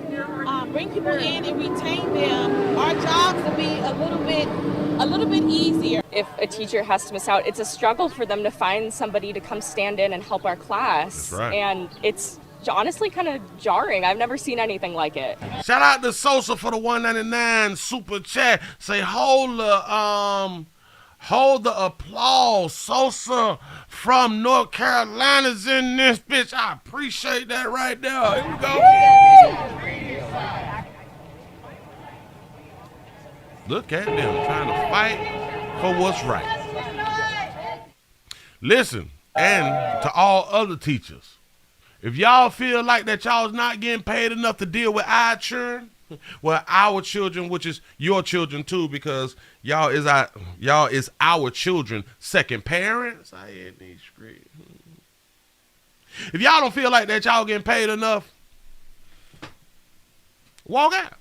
bring people in and retain them, our jobs will be a little bit easier. If a teacher has to miss out, it's a struggle for them to find somebody to come stand in and help our class. That's right. And it's honestly kind of jarring. I've never seen anything like it. Shout out to Sosa for the $1.99 super chat. Say hold the applause. Sosa from North Carolina's in this bitch. I appreciate that right there. Here we go. Look at them trying to fight for what's right. Listen, and to all other teachers, if y'all feel like that y'all's not getting paid enough to deal with our children, well, our children, which is your children too, because y'all is our children second parents. I ain't these screens. If y'all don't feel like that y'all getting paid enough, walk out.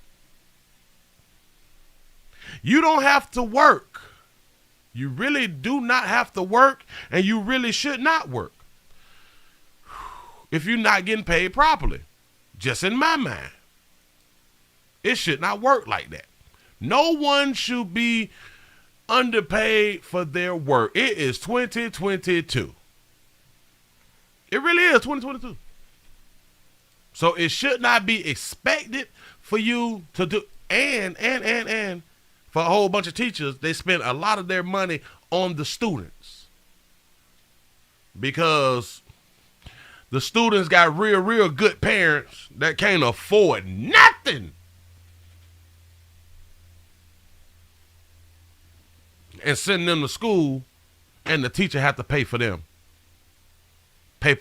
You don't have to work. You really do not have to work, and you really should not work if you're not getting paid properly. Just in my mind, it should not work like that. No one should be underpaid for their work. It is 2022. It really is 2022. So it should not be expected for you to do, and for a whole bunch of teachers, they spend a lot of their money on the students because the students got real good parents that can't afford nothing. And send them to school, and the teacher have to pay for them. Pay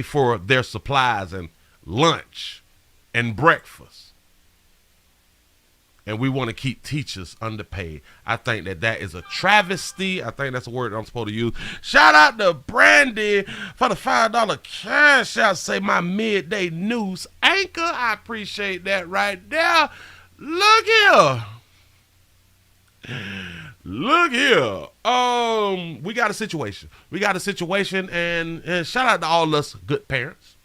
for their supplies and lunch and breakfast. And we want to keep teachers underpaid. I think that is a travesty. I think that's a word I'm supposed to use. Shout out to Brandy for the $5 cash out. Say my midday news anchor. I appreciate that right there. Look here. Look here. We got a situation. And shout out to all us good parents.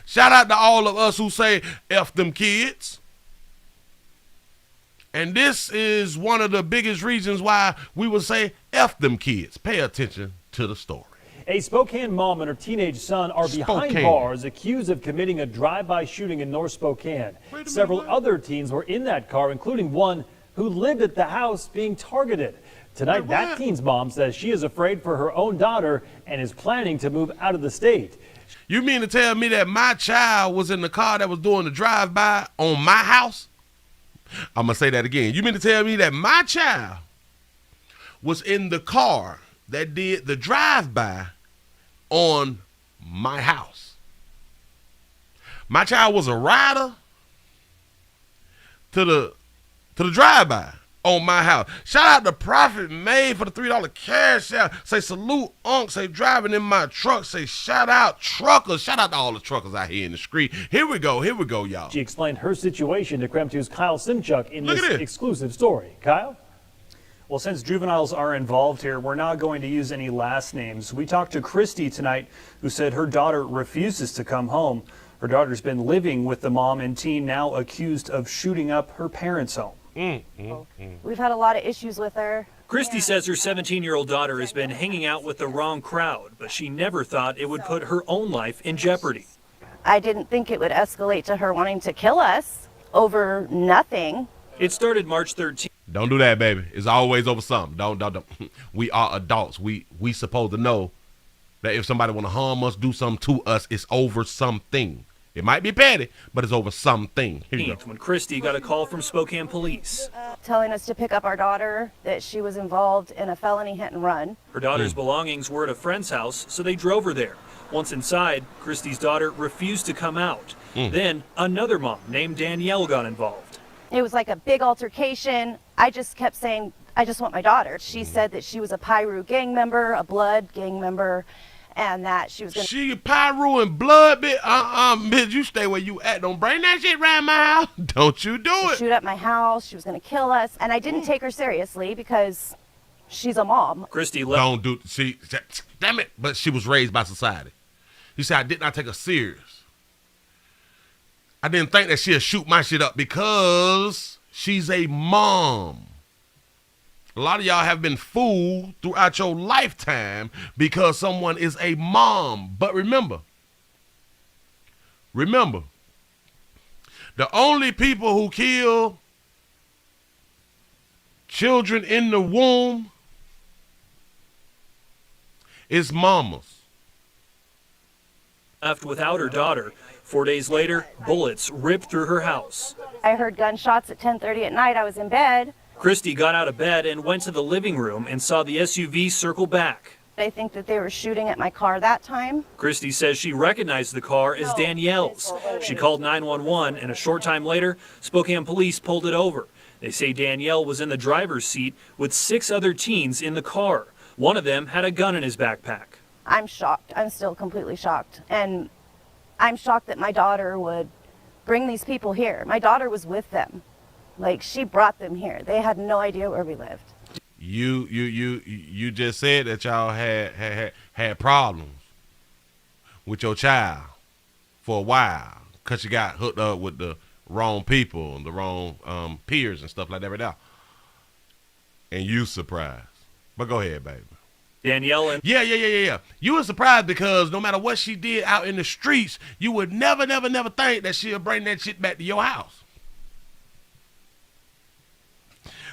Shout out to all of us who say F them kids. And this is one of the biggest reasons why we would say F them kids. Pay attention to the story. A Spokane mom and her teenage son are behind bars accused of committing a drive-by shooting in North Spokane. Several other teens were in that car, including one who lived at the house being targeted. Tonight, that teen's mom says she is afraid for her own daughter and is planning to move out of the state. You mean to tell me that my child was in the car that was doing the drive-by on my house? I'm going to say that again. You mean to tell me that my child was in the car that did the drive-by on my house? My child was a rider to the drive-by on my house. Shout out to Prophet May for the $3 cash out. Say salute Unc. Say driving in my truck. Say shout out truckers. Shout out to all the truckers out here in the street. Here we go, y'all. She explained her situation to KREM 2's Kyle Simchuk in this exclusive story. Kyle? Well, since juveniles are involved here, we're not going to use any last names. We talked to Christy tonight, who said her daughter refuses to come home. Her daughter's been living with the mom and teen, now accused of shooting up her parents' home. We've had a lot of issues with her. Christy says her 17-year-old daughter has been hanging out with the wrong crowd, but she never thought it would put her own life in jeopardy. I didn't think it would escalate to her wanting to kill us over nothing. It started March 13th. Don't do that, baby. It's always over something. Don't. We are adults. We supposed to know that if somebody want to harm us, do something to us, it's over something. It might be petty, but it's over something. Here you go. When Christy got a call from Spokane police. Telling us to pick up our daughter, that she was involved in a felony hit and run. Her daughter's belongings were at a friend's house, so they drove her there. Once inside, Christy's daughter refused to come out. Then another mom named Danielle got involved. It was like a big altercation. I just kept saying, I just want my daughter. She said that she was a Pyru gang member, a blood gang member, and that she was going to... She Pyru and blood, bitch. Bitch, you stay where you at. Don't bring that shit around my house. Don't you do it. Shoot up my house. She was going to kill us. And I didn't take her seriously because she's a mom. Christy left... Don't do... See, damn it. But she was raised by society. You said I did not take her serious. I didn't think that she'd shoot my shit up because she's a mom. A lot of y'all have been fooled throughout your lifetime because someone is a mom. But remember, Remember, the only people who kill children in the womb is mamas. Left without her daughter. 4 days later, bullets ripped through her house. I heard gunshots at 10:30 at night. I was in bed. Christy got out of bed and went to the living room and saw the SUV circle back. I think that they were shooting at my car that time. Christy says she recognized the car as Danielle's. She called 911 and a short time later, Spokane police pulled it over. They say Danielle was in the driver's seat with 6 other teens in the car. One of them had a gun in his backpack. I'm shocked. I'm still completely shocked. And I'm shocked that my daughter would bring these people here. My daughter was with them. Like, she brought them here. They had no idea where we lived. You just said that y'all had problems with your child for a while because you got hooked up with the wrong people and the wrong peers and stuff like that right now. And you surprised. But go ahead, baby. Danielle and... Yeah. You were surprised because no matter what she did out in the streets, you would never think that she'll bring that shit back to your house.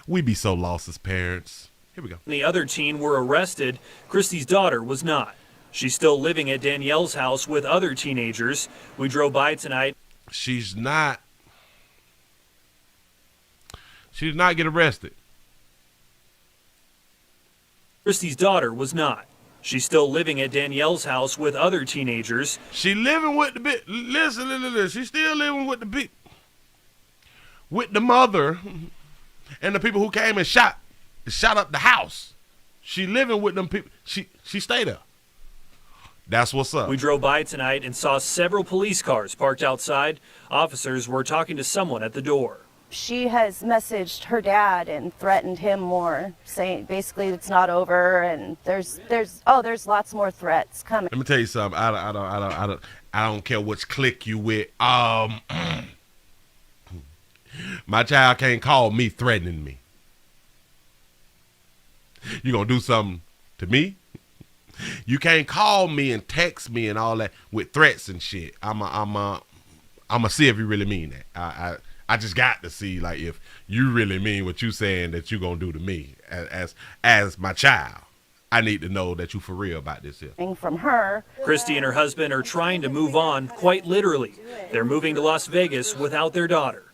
We be so lost as parents. Here we go. The other teen were arrested. Christy's daughter was not. She's still living at Danielle's house with other teenagers. We drove by tonight. She did not get arrested. Christy's daughter was not. She's still living at Danielle's house with other teenagers. She living with the listen. She's still living with with the mother and the people who came and shot up the house. She living with them people. She stayed there. That's what's up. We drove by tonight and saw several police cars parked outside. Officers were talking to someone at the door. She has messaged her dad and threatened him more, saying basically it's not over, and there's lots more threats coming. Let me tell you something. I don't care which clique you with. My child can't call me threatening me. You gonna do something to me? You can't call me and text me and all that with threats and shit. I'ma see if you really mean that. I just got to see, like, if you really mean what you saying that you gonna do to me as my child. I need to know that you for real about this here. From her. Christy and her husband are trying to move on, quite literally. They're moving to Las Vegas without their daughter.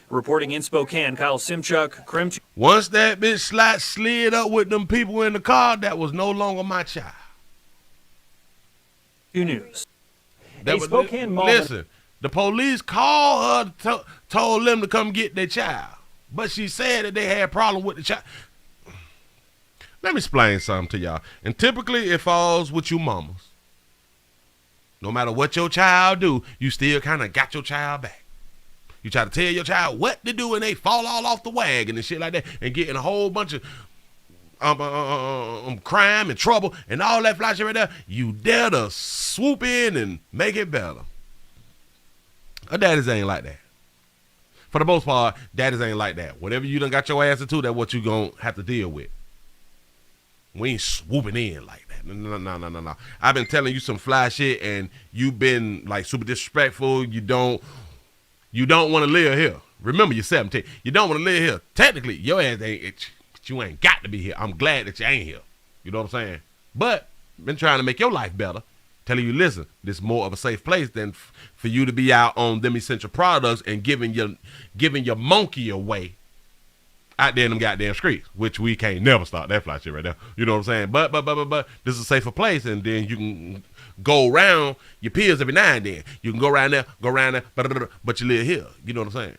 Reporting in Spokane, Kyle Simchuk, Crim. Once that bitch slid up with them people in the car, that was no longer my child. 2 News. That was, Spokane listen, the police called her, told them to come get their child. But she said that they had a problem with the child. Let me explain something to y'all. And typically it falls with you mamas. No matter what your child do, you still kind of got your child back. You try to tell your child what to do and they fall all off the wagon and shit like that and get in a whole bunch of crime and trouble and all that fly shit right there. You dare to swoop in and make it better. Our daddies ain't like that. For the most part, daddies ain't like that. Whatever you done got your ass into, that's what you gonna have to deal with. We ain't swooping in like that. No. I've been telling you some fly shit and you've been like super disrespectful. You don't want to live here. Remember, you're 17. You don't want to live here. Technically, your ass you ain't got to be here. I'm glad that you ain't here. You know what I'm saying? But been trying to make your life better. Telling you, listen, this is more of a safe place than for you to be out on them essential products and giving your monkey away out there in them goddamn streets, which we can't never start that fly shit right now. You know what I'm saying? But this is a safer place, and then you can go around your peers every now and then. You can go around there, but you live here. You know what I'm saying?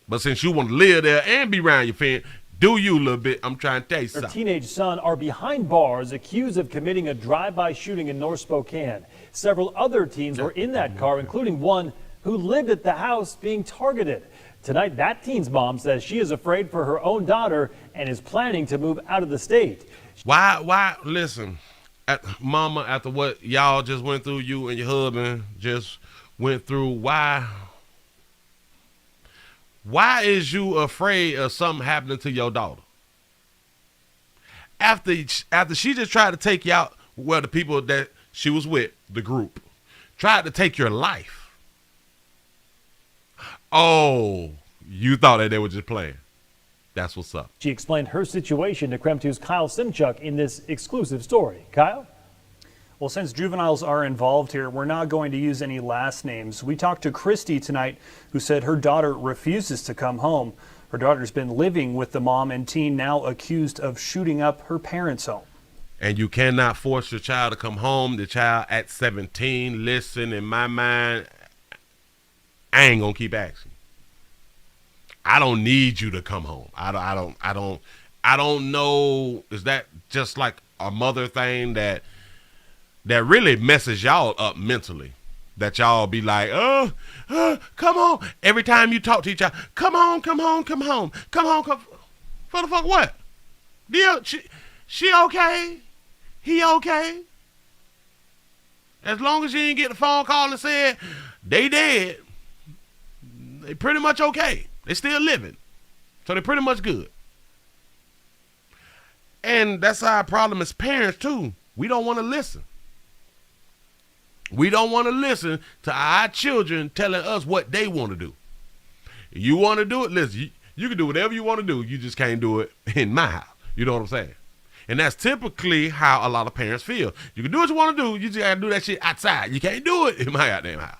But since you want to live there and be around your friend, do you a little bit. I'm trying to tell you something. Her teenage son are behind bars accused of committing a drive-by shooting in North Spokane. Several other teens were in that car, including one who lived at the house being targeted. Tonight, that teen's mom says she is afraid for her own daughter and is planning to move out of the state. Why, listen, mama, after what y'all just went through, you and your husband just went through, why is you afraid of something happening to your daughter? After she just tried to take you out, well, the people that she was with, the group, tried to take your life. Oh, you thought that they were just playing. That's what's up. She explained her situation to KREM 2's Kyle Simchuk in this exclusive story. Kyle? Well, since juveniles are involved here, we're not going to use any last names. We talked to Christy tonight, who said her daughter refuses to come home. Her daughter's been living with the mom and teen, now accused of shooting up her parents' home. And you cannot force your child to come home. The child at 17, listen, in my mind, I ain't gonna keep asking. I don't need you to come home. I don't know. Is that just like a mother thing that really messes y'all up mentally? That y'all be like, come on. Every time you talk to each other, come on. For the fuck what? She okay? He okay? As long as you didn't get the phone call and said they dead, they pretty much okay. They still living. So they're pretty much good. And that's our problem as parents too. We don't want to listen. We don't want to listen to our children telling us what they want to do. You want to do it? Listen, you can do whatever you want to do. You just can't do it in my house. You know what I'm saying? And that's typically how a lot of parents feel. You can do what you want to do. You just got to do that shit outside. You can't do it in my goddamn house.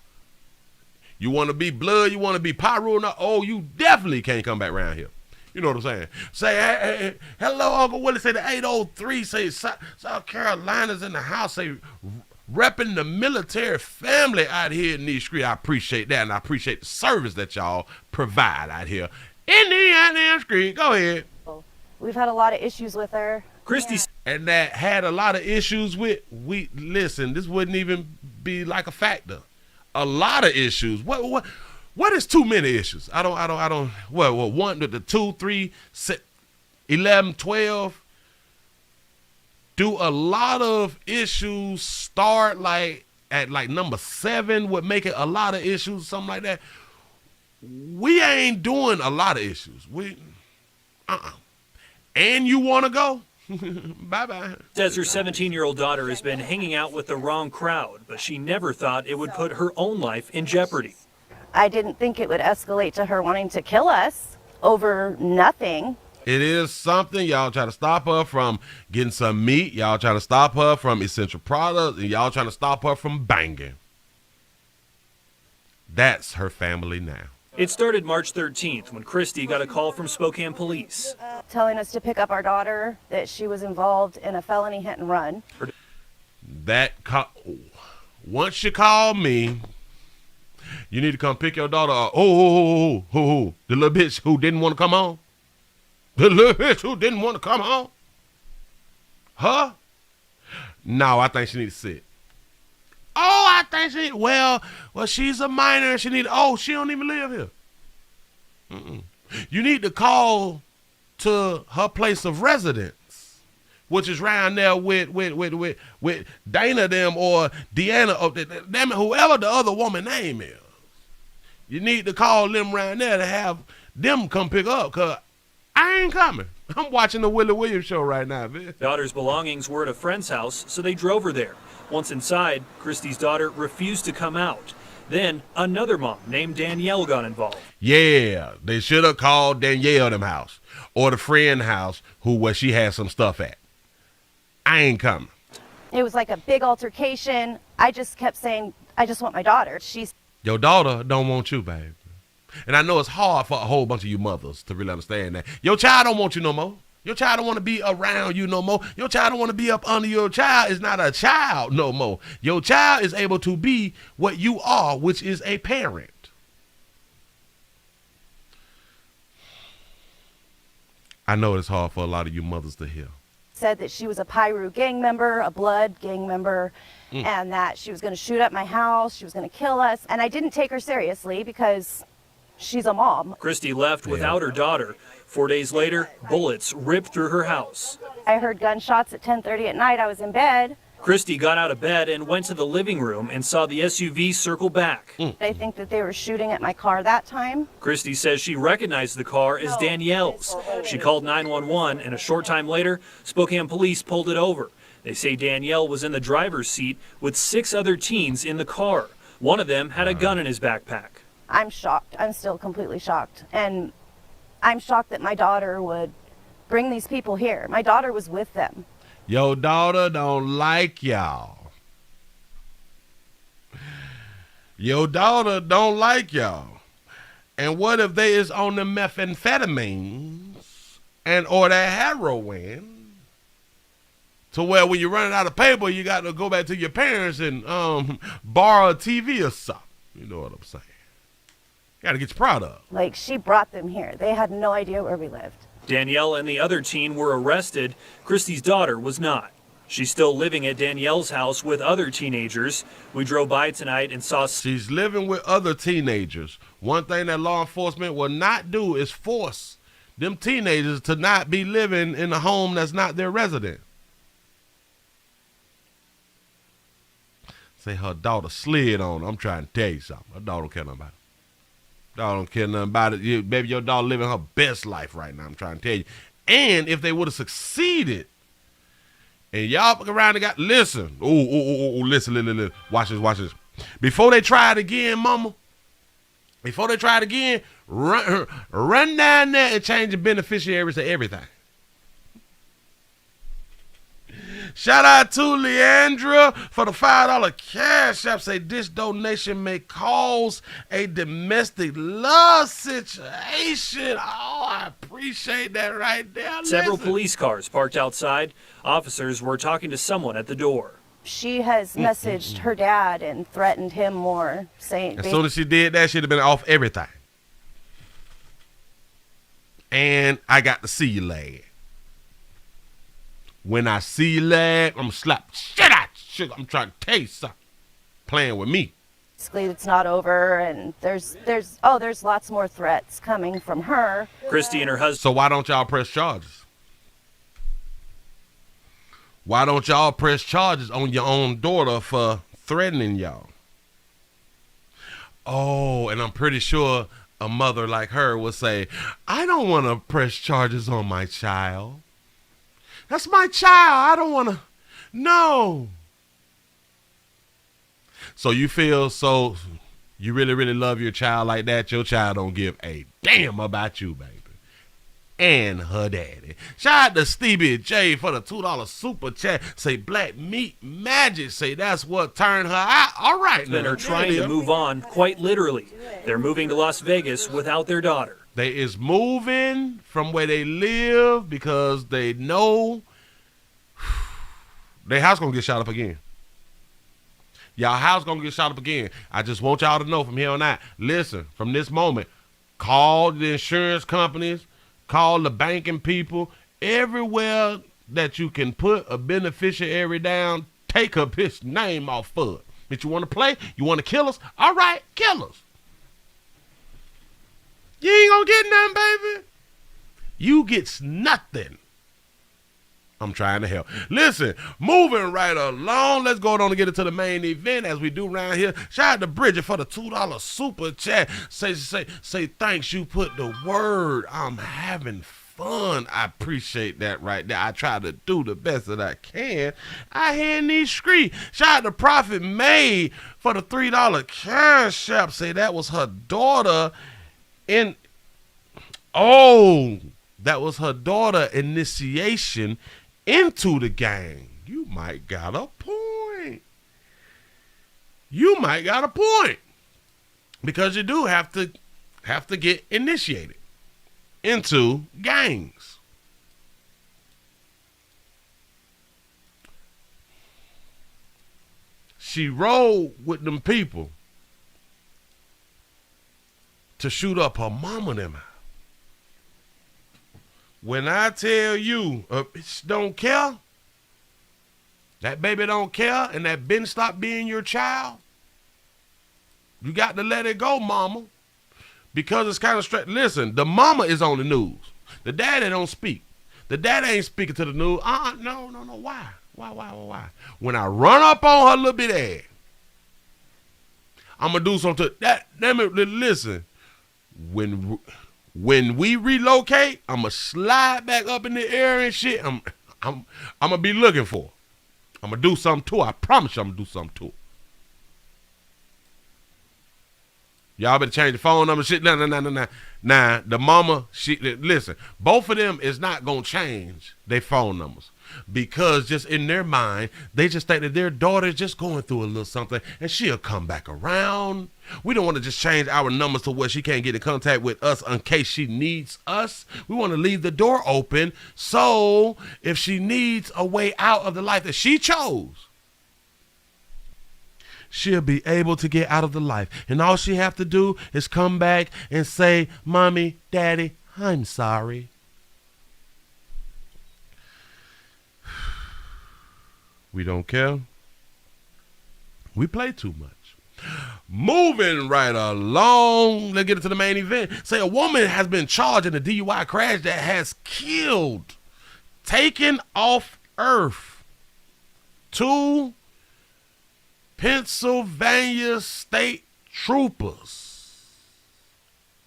You want to be blood, you want to be pyro, oh, you definitely can't come back around here. You know what I'm saying? Say, hey, hello, Uncle Willie. Say the 803. Say South Carolina's in the house. Say repping the military family out here in these streets. I appreciate that, and I appreciate the service that y'all provide out here in the goddamn street. Go ahead. We've had a lot of issues with her. Christy. And that had a lot of issues with, listen, this wouldn't even be like a factor. A lot of issues. What is too many issues? I don't. What 1 to 2, 3, 6, 11, 12. Do a lot of issues start like at like number 7 would make it a lot of issues, something like that? We ain't doing a lot of issues. And you want to go? Bye-bye. Says her 17-year-old daughter has been hanging out with the wrong crowd, but she never thought it would put her own life in jeopardy. I didn't think it would escalate to her wanting to kill us over nothing. It is something. Y'all try to stop her from getting some meat. Y'all try to stop her from essential products. And y'all trying to stop her from banging. That's her family now. It started March 13th when Christy got a call from Spokane police. Telling us to pick up our daughter, that she was involved in a felony hit and run. Once you call me, you need to come pick your daughter up. The little bitch who didn't want to come home? The little bitch who didn't want to come home? Huh? No, I think she needs to sit. Oh, I think she, well, she's a minor. She don't even live here. You need to call to her place of residence, which is around there with Dana them or Deanna or them, whoever the other woman name is. You need to call them around there to have them come pick up, because I ain't coming. I'm watching the Willie Williams show right now, man. Daughter's belongings were at a friend's house, so they drove her there. Once inside, Christy's daughter refused to come out. Then another mom named Danielle got involved. Yeah, they should have called Danielle them house or the friend house where she had some stuff at. I ain't coming. It was like a big altercation. I just kept saying, I just want my daughter. Your daughter don't want you, babe. And I know it's hard for a whole bunch of you mothers to really understand that. Your child don't want you no more. Your child don't want to be around you no more. Your child don't want to be up under your child. Is not a child no more. Your child is able to be what you are, which is a parent. I know it's hard for a lot of you mothers to hear. Said that she was a Piru gang member, a blood gang member, and that she was going to shoot up my house. She was going to kill us. And I didn't take her seriously because she's a mom. Christy left without her daughter. 4 days later, bullets ripped through her house. I heard gunshots at 10:30 at night. I was in bed. Christy got out of bed and went to the living room and saw the SUV circle back. I think that they were shooting at my car that time. Christy says she recognized the car as Danielle's. She called 911, and a short time later, Spokane police pulled it over. They say Danielle was in the driver's seat with 6 other teens in the car. One of them had a gun in his backpack. I'm shocked. I'm still completely shocked. And I'm shocked that my daughter would bring these people here. My daughter was with them. Your daughter don't like y'all. Your daughter don't like y'all. And what if they is on the methamphetamines and or that heroin to where when you're running out of paper, you got to go back to your parents and borrow a TV or something. You know what I'm saying? Got to get your product. Like, she brought them here. They had no idea where we lived. Danielle and the other teen were arrested. Christy's daughter was not. She's still living at Danielle's house with other teenagers. We drove by tonight and saw... She's living with other teenagers. One thing that law enforcement will not do is force them teenagers to not be living in a home that's not their resident. Say her daughter slid on her. I'm trying to tell you something. Her daughter don't care nothing about it. Daughter don't care nothing about it. Baby, your daughter living her best life right now. I'm trying to tell you. And if they would have succeeded, and y'all fuck around and got, listen. Listen. Watch this. Before they try it again, mama, run down there and change the beneficiaries to everything. Shout out to Leandra for the $5 cash app. Say this donation may cause a domestic love situation. Oh, I appreciate that right there. Several police cars parked outside. Officers were talking to someone at the door. She has messaged her dad and threatened him more, saying... As soon as she did that, she'd have been off everything. And I got to see you, lad. When I see you, lad, I'm going to slap shit out you. I'm trying to tell you something. Playing with me. Basically, it's not over, and there's lots more threats coming from her. Christy and her husband... So why don't y'all press charges? Why don't y'all press charges on your own daughter for threatening y'all? Oh, and I'm pretty sure a mother like her would say, I don't want to press charges on my child. That's my child. I don't want to. No. So you feel you really, really love your child like that. Your child don't give a damn about you, baby. And her daddy. Shout out to Stevie J for the $2 super chat. Say Black Meat Magic. Say that's what turned her out. All right. Men are trying to move on, quite literally. They're moving to Las Vegas without their daughter. They is moving from where they live because they know their house gonna get shot up again. Y'all house gonna get shot up again. I just want y'all to know from here on out. Listen, from this moment, call the insurance companies, call the banking people, everywhere that you can put a beneficiary down, take a bitch name off of it. But you want to play? You want to kill us? All right, kill us. You ain't gonna get nothing, baby. You gets nothing. I'm trying to help. Listen, moving right along. Let's go on and get into the main event as we do around here. Shout out to Bridget for the $2 super chat. Say thanks. You put the word. I'm having fun. I appreciate that right there. I try to do the best that I can. I hear in these streets. Shout out to Prophet May for the $3 cash app. Say that was her daughter that was her daughter initiation into the gang. You might got a point. Because you do have to get initiated into gangs. She rolled with them people to shoot up her mama and them. When I tell you a bitch don't care, that baby don't care, and that Ben stop being your child, you got to let it go, mama. Because it's kind of straight. Listen, the mama is on the news. The daddy don't speak. The daddy ain't speaking to the news. No. Why? Why? When I run up on her little bit ass, I'm going to do something to that. Listen, when we relocate, I'm going to slide back up in the air and shit. I'm going to be looking for her. I'm going to do something to her. I promise you I'm going to do something to her. Y'all better change the phone number. Shit, nah. Nah, the mama, listen, both of them is not going to change their phone numbers because just in their mind, they just think that their daughter is just going through a little something and she'll come back around. We don't want to just change our numbers to where she can't get in contact with us in case she needs us. We want to leave the door open so if she needs a way out of the life that she chose, she'll be able to get out of the life. And all she have to do is come back and say, Mommy, Daddy, I'm sorry. We don't care. We play too much. Moving right along. Let's get into the main event. Say a woman has been charged in a DUI crash that has killed, taken off Earth, 2 Pennsylvania state troopers.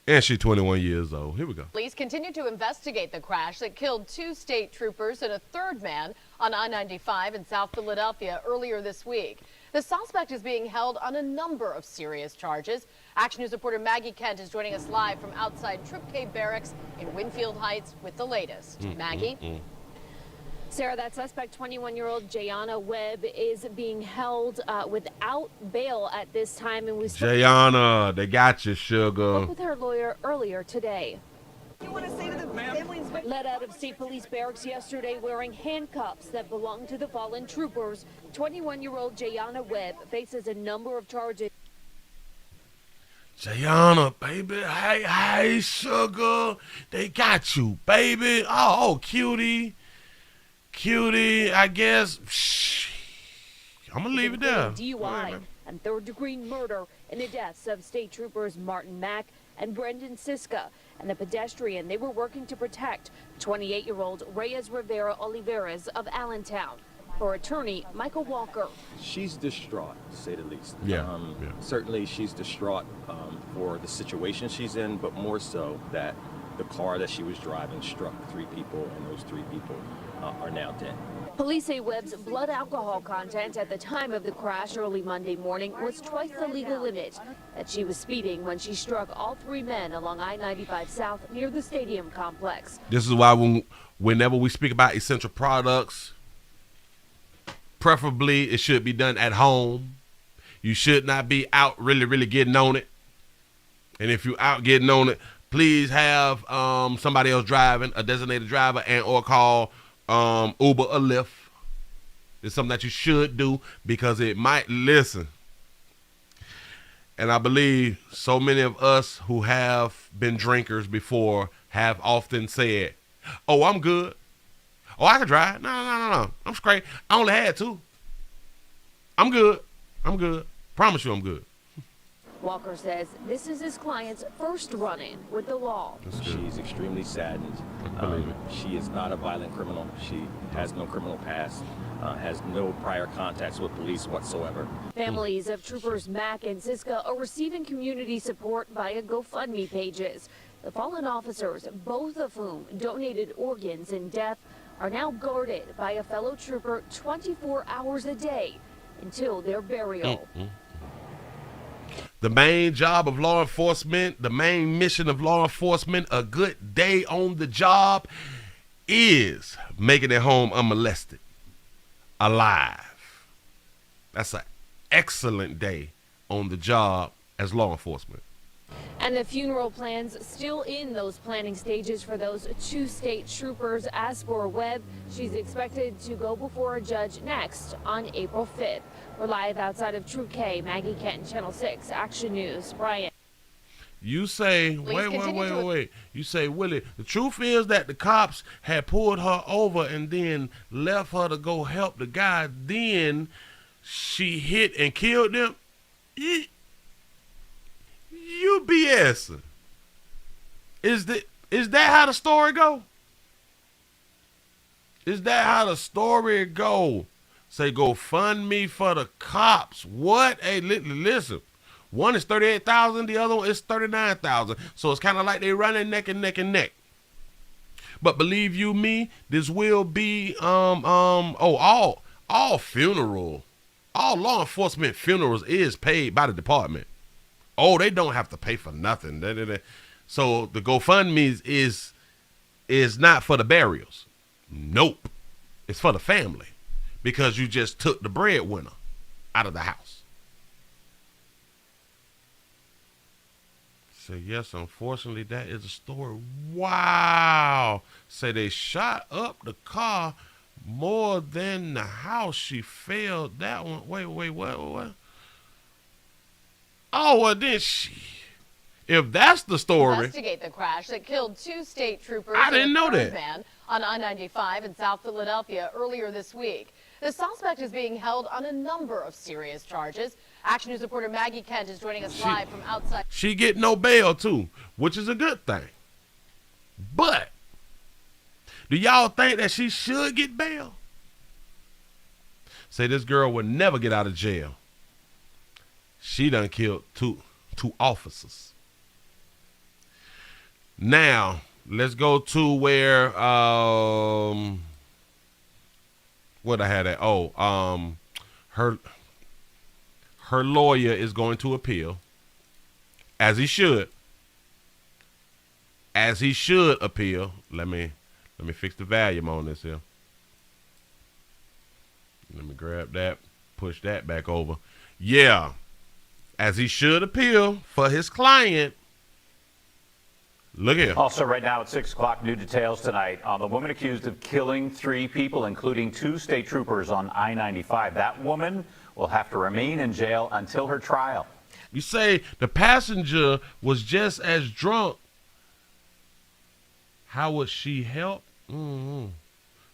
And she's 21 years old. Here we go. Police continue to investigate the crash that killed 2 state troopers and a 3rd man on I-95 in South Philadelphia earlier this week. The suspect is being held on a number of serious charges. Action News reporter Maggie Kent is joining us live from outside Troop K Barracks in Winfield Heights with the latest. Maggie? Sarah, that suspect, 21-year-old Jayana Webb, is being held without bail at this time. And we Jayana, they got you, sugar. spoke with her lawyer earlier today. You want to say to the families? Let out of state police barracks yesterday wearing handcuffs that belong to the fallen troopers. 21-year-old Jayana Webb faces a number of charges. Jayana, baby, hey, sugar, they got you, baby. Oh, cutie, I guess. Shh. I'm gonna leave it there. DUI and 3rd-degree murder in the deaths of state troopers Martin Mack and Brendan Siska and the pedestrian they were working to protect, 28-year-old Reyes Rivera Oliveras of Allentown. For attorney Michael Walker. She's distraught, to say the least. Yeah. Certainly she's distraught for the situation she's in, but more so that the car that she was driving struck 3 people, and those 3 people are now dead. Police say Webb's blood alcohol content at the time of the crash early Monday morning was twice the legal limit. That she was speeding when she struck all 3 men along I-95 South near the stadium complex. This is why whenever we speak about essential products, preferably it should be done at home. You should not be out really getting on it. And if you're out getting on it, please have somebody else driving, a designated driver, and or call Uber or Lyft. It's something that you should do because it might listen. And I believe so many of us who have been drinkers before have often said, oh, I'm good. Oh, I can drive. No. I'm straight. I only had 2. I'm good. Promise you I'm good. Walker says this is his client's first run-in with the law. She's extremely saddened. She is not a violent criminal. She has no criminal past, has no prior contacts with police whatsoever. Families of troopers Mack and Siska are receiving community support via GoFundMe pages. The fallen officers, both of whom donated organs in death, are now guarded by a fellow trooper 24 hours a day until their burial. The main job of law enforcement, the main mission of law enforcement, a good day on the job, is making it home unmolested, alive. That's an excellent day on the job as law enforcement. And the funeral plans still in those planning stages for those 2 state troopers. As for Webb, she's expected to go before a judge next on April 5th. We're live outside of Troop K. Maggie Kent, Channel 6, Action News. Brian. You say, wait. You say, Willie, the truth is that the cops had pulled her over and then left her to go help the guy. Then she hit and killed them. You BS. Is that how the story go? Is that how the story go? Say GoFundMe for the cops. What? Hey, listen. One is $38,000, the other one is $39,000. So it's kind of like they running neck and neck. But believe you me, this will be all law enforcement funerals is paid by the department. Oh, they don't have to pay for nothing. So the GoFundMe is not for the burials. Nope. It's for the family because you just took the breadwinner out of the house. So yes, unfortunately, that is a story. Wow. Say they shot up the car more than the house. She failed that one. Wait, what? Oh, well, then if that's the story. Investigate the crash that killed 2 state troopers. I didn't know and a third that. man on I-95 in South Philadelphia earlier this week. The suspect is being held on a number of serious charges. Action News reporter Maggie Kent is joining us live from outside. She get no bail too, which is a good thing. But do y'all think that she should get bail? Say this girl would never get out of jail. She done killed two officers. Now, let's go to where what I had at. Her lawyer is going to appeal, as he should. As he should appeal. Let me fix the volume on this here. Let me grab that, push that back over. Yeah, as he should appeal for his client. Look here. Also right now at 6 o'clock, new details tonight on the woman accused of killing 3 people, including 2 state troopers on I-95. That woman will have to remain in jail until her trial. You say the passenger was just as drunk. How would she help?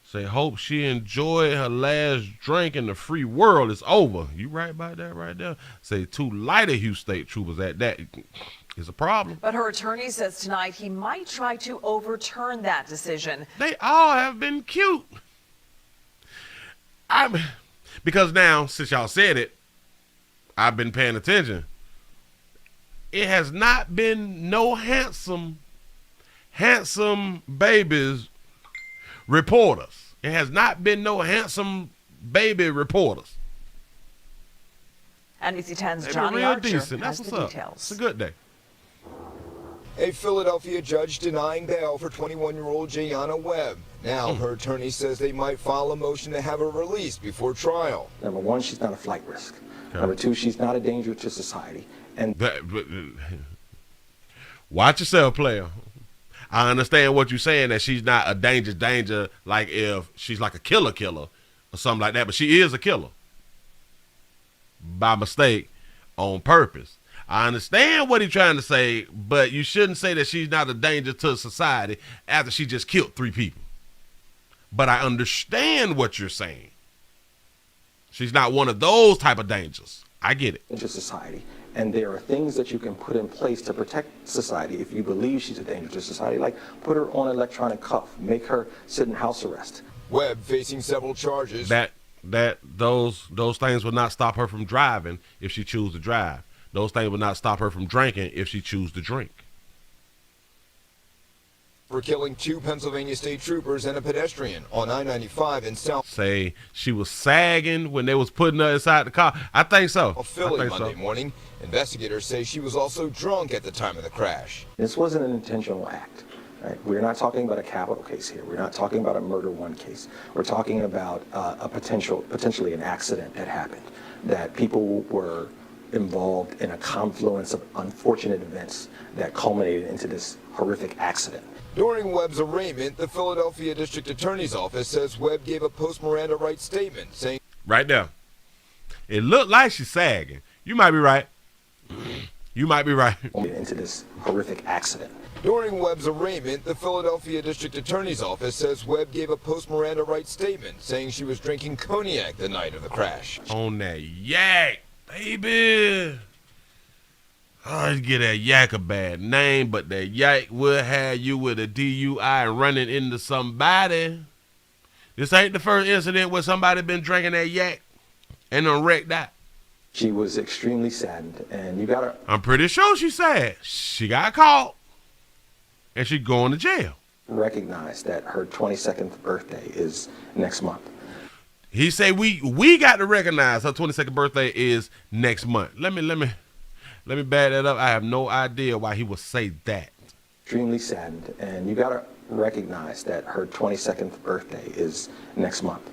Say, hope she enjoyed her last drink and the free world is over. You right about that right there? Say 2 lighter Hugh state troopers at that is a problem. But her attorney says tonight he might try to overturn that decision. They all have been cute. Because now, since y'all said it, I've been paying attention. It has not been no handsome babies reporters. It has not been no handsome baby reporters. NBC 10's They've Johnny been real Archer decent. has That's the what's details. up. It's a good day. A Philadelphia judge denying bail for 21-year-old Jayana Webb. Now, her attorney says they might file a motion to have her released before trial. Number 1, she's not a flight risk. Okay. Number 2, she's not a danger to society. And watch yourself, player. I understand what you're saying, that she's not a danger, like if she's like a killer or something like that, but she is a killer. By mistake, on purpose. I understand what he's trying to say, but you shouldn't say that she's not a danger to society after she just killed 3 people. But I understand what you're saying. She's not one of those type of dangers. I get it. To society. And there are things that you can put in place to protect society if you believe she's a danger to society, like put her on electronic cuff, make her sit in house arrest. Webb facing several charges. Those things will not stop her from driving if she chooses to drive. Those things will not stop her from drinking if she chooses to drink. For killing 2 Pennsylvania state troopers and a pedestrian on I-95 in South. Say she was sagging when they was putting her inside the car. I think so. Philly Monday morning. Investigators say she was also drunk at the time of the crash. This wasn't an intentional act. Right? We're not talking about a capital case here. We're not talking about a murder 1 case. We're talking about a potentially an accident that happened, that people were involved in a confluence of unfortunate events that culminated into this horrific accident. During Webb's arraignment, the Philadelphia District Attorney's Office says Webb gave a post-Miranda rights statement saying... Right there. It looked like she's sagging. You might be right. You might be right. Into this horrific accident. During Webb's arraignment, the Philadelphia District Attorney's Office says Webb gave a post-Miranda rights statement saying she was drinking cognac the night of the crash. On that yak, baby. I get that yak a bad name, but that yak will have you with a DUI running into somebody. This ain't the first incident where somebody been drinking that yak and done wrecked that. She was extremely saddened, and you gotta... I'm pretty sure she's sad. She got caught, and she going to jail. Recognize that her 22nd birthday is next month. He say we got to recognize her 22nd birthday is next month. Let me Let me back that up. I have no idea why he would say that. Extremely saddened, and you got to recognize that her 22nd birthday is next month.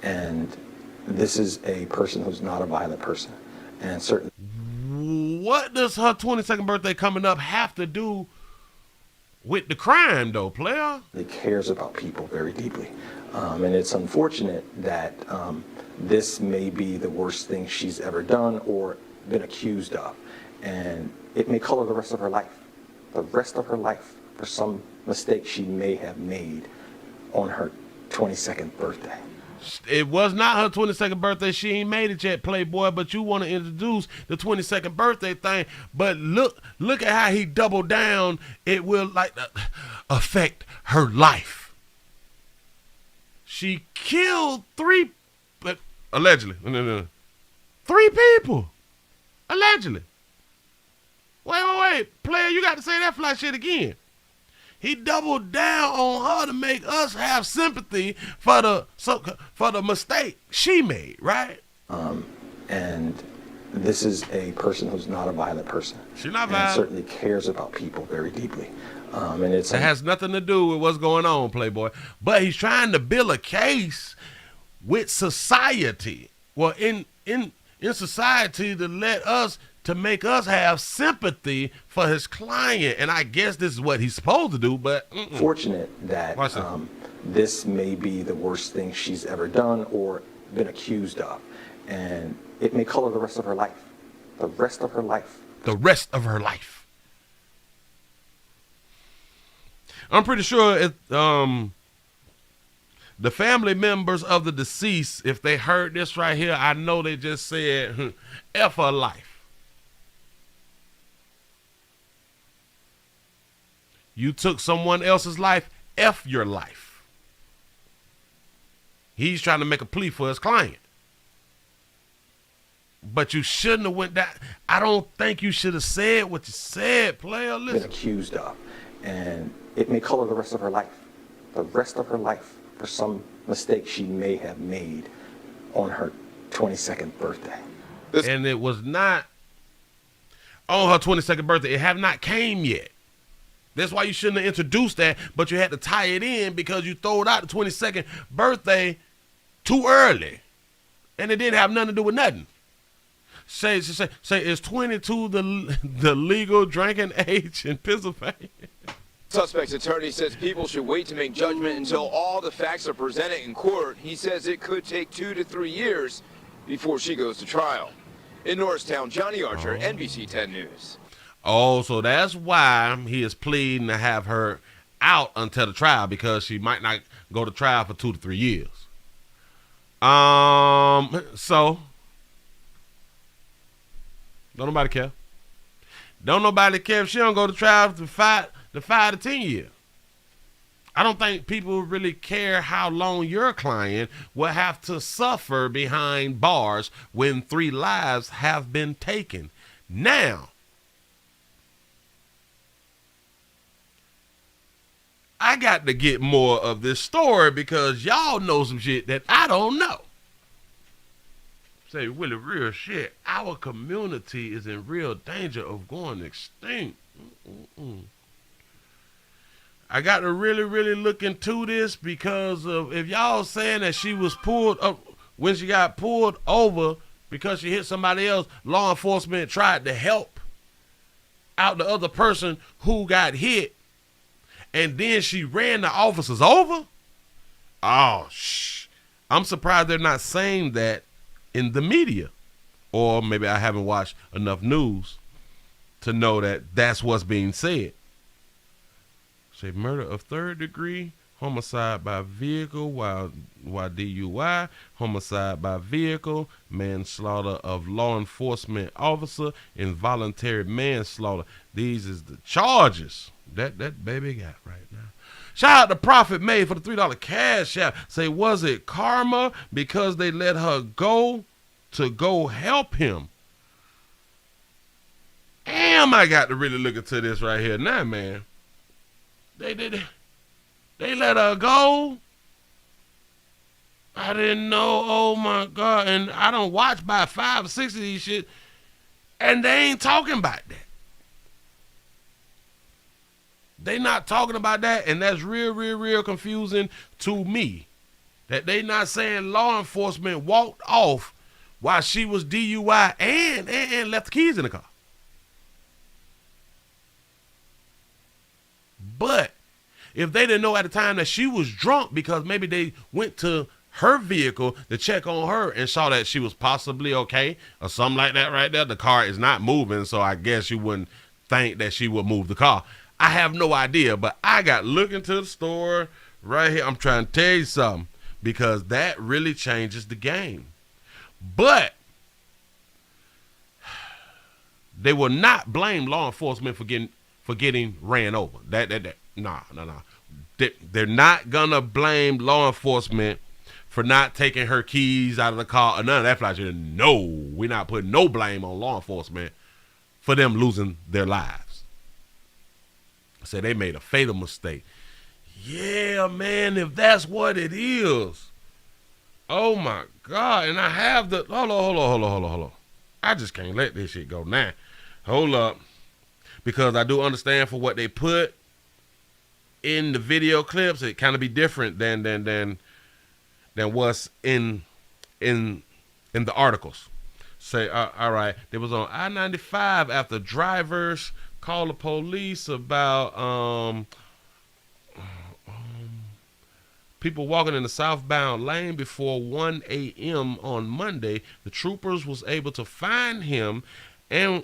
And this is a person who's not a violent person. And certainly. What does her 22nd birthday coming up have to do with the crime, though, player? He cares about people very deeply. And it's unfortunate that this may be the worst thing she's ever done or been accused of. And it may color the rest of her life. The rest of her life for some mistake she may have made on her 22nd birthday. It was not her 22nd birthday. She ain't made it yet, Playboy, but you want to introduce the 22nd birthday thing. But look at how he doubled down. It will affect her life. She killed allegedly. No. 3 people. Allegedly. Wait. Player, you got to say that fly shit again. He doubled down on her to make us have sympathy for the mistake she made, right? And this is a person who's not a violent person. She's not and violent. Certainly cares about people very deeply. And it has nothing to do with what's going on, Playboy. But he's trying to build a case with society. Well, in society to make us have sympathy for his client. And I guess this is what he's supposed to do, but fortunate that this may be the worst thing she's ever done or been accused of. And it may color the rest of her life. The rest of her life. The rest of her life. I'm pretty sure the family members of the deceased, if they heard this right here, I know they just said, F her life. You took someone else's life, F your life. He's trying to make a plea for his client. But you shouldn't have went down. I don't think you should have said what you said, player. Listen. Been accused of. And it may color the rest of her life. The rest of her life for some mistake she may have made on her 22nd birthday. And it was not on her 22nd birthday. It have not came yet. That's why you shouldn't have introduced that, but you had to tie it in because you throwed out the 22nd birthday too early. And it didn't have nothing to do with nothing. Say is 22 the legal drinking age in Pennsylvania? Suspect's attorney says people should wait to make judgment until all the facts are presented in court. He says it could take 2 to 3 years before she goes to trial. In Norristown, Johnny Archer, NBC 10 News. Oh, so that's why he is pleading to have her out until the trial, because she might not go to trial for 2 to 3 years. So don't nobody care. Don't nobody care if she don't go to trial for 5 to 10 years. I don't think people really care how long your client will have to suffer behind bars when 3 lives have been taken. Now, I got to get more of this story because y'all know some shit that I don't know. Say, Willie, real shit. Our community is in real danger of going extinct. I got to really, really look into this because of if y'all saying that she was pulled up when she got pulled over because she hit somebody else, law enforcement tried to help out the other person who got hit. And then she ran the officers over? Oh, I'm surprised they're not saying that in the media. Or maybe I haven't watched enough news to know that that's what's being said. Say murder of 3rd degree, homicide by vehicle while DUI, homicide by vehicle, manslaughter of law enforcement officer, involuntary manslaughter. These is the charges that baby got right now. Shout out to Prophet May for the $3 cash app. Say, was it karma because they let her go to go help him? Damn, I got to really look into this right here now, man. They let her go. I didn't know. Oh my God! And I don't watch by 5 or 6 of these shit. And they ain't talking about that. They not talking about that, and that's real confusing to me. That they not saying law enforcement walked off while she was DUI and left the keys in the car. But if they didn't know at the time that she was drunk because maybe they went to her vehicle to check on her and saw that she was possibly okay or something like that right there, the car is not moving, so I guess you wouldn't think that she would move the car. I have no idea, but I got looking to the store right here. I'm trying to tell you something because that really changes the game. But they will not blame law enforcement for getting ran over. Nah. They're not gonna blame law enforcement for not taking her keys out of the car or none of that fly shit. No, we're not putting no blame on law enforcement for them losing their lives. Say they made a fatal mistake. Yeah, man, if that's what it is. Oh my God. And I have the hold on. I just can't let this shit go now. Hold up. Because I do understand for what they put in the video clips, it kind of be different than what's in the articles. Say, all right, they was on I-95 after drivers called the police about people walking in the southbound lane before 1 a.m. on Monday. The troopers was able to find him and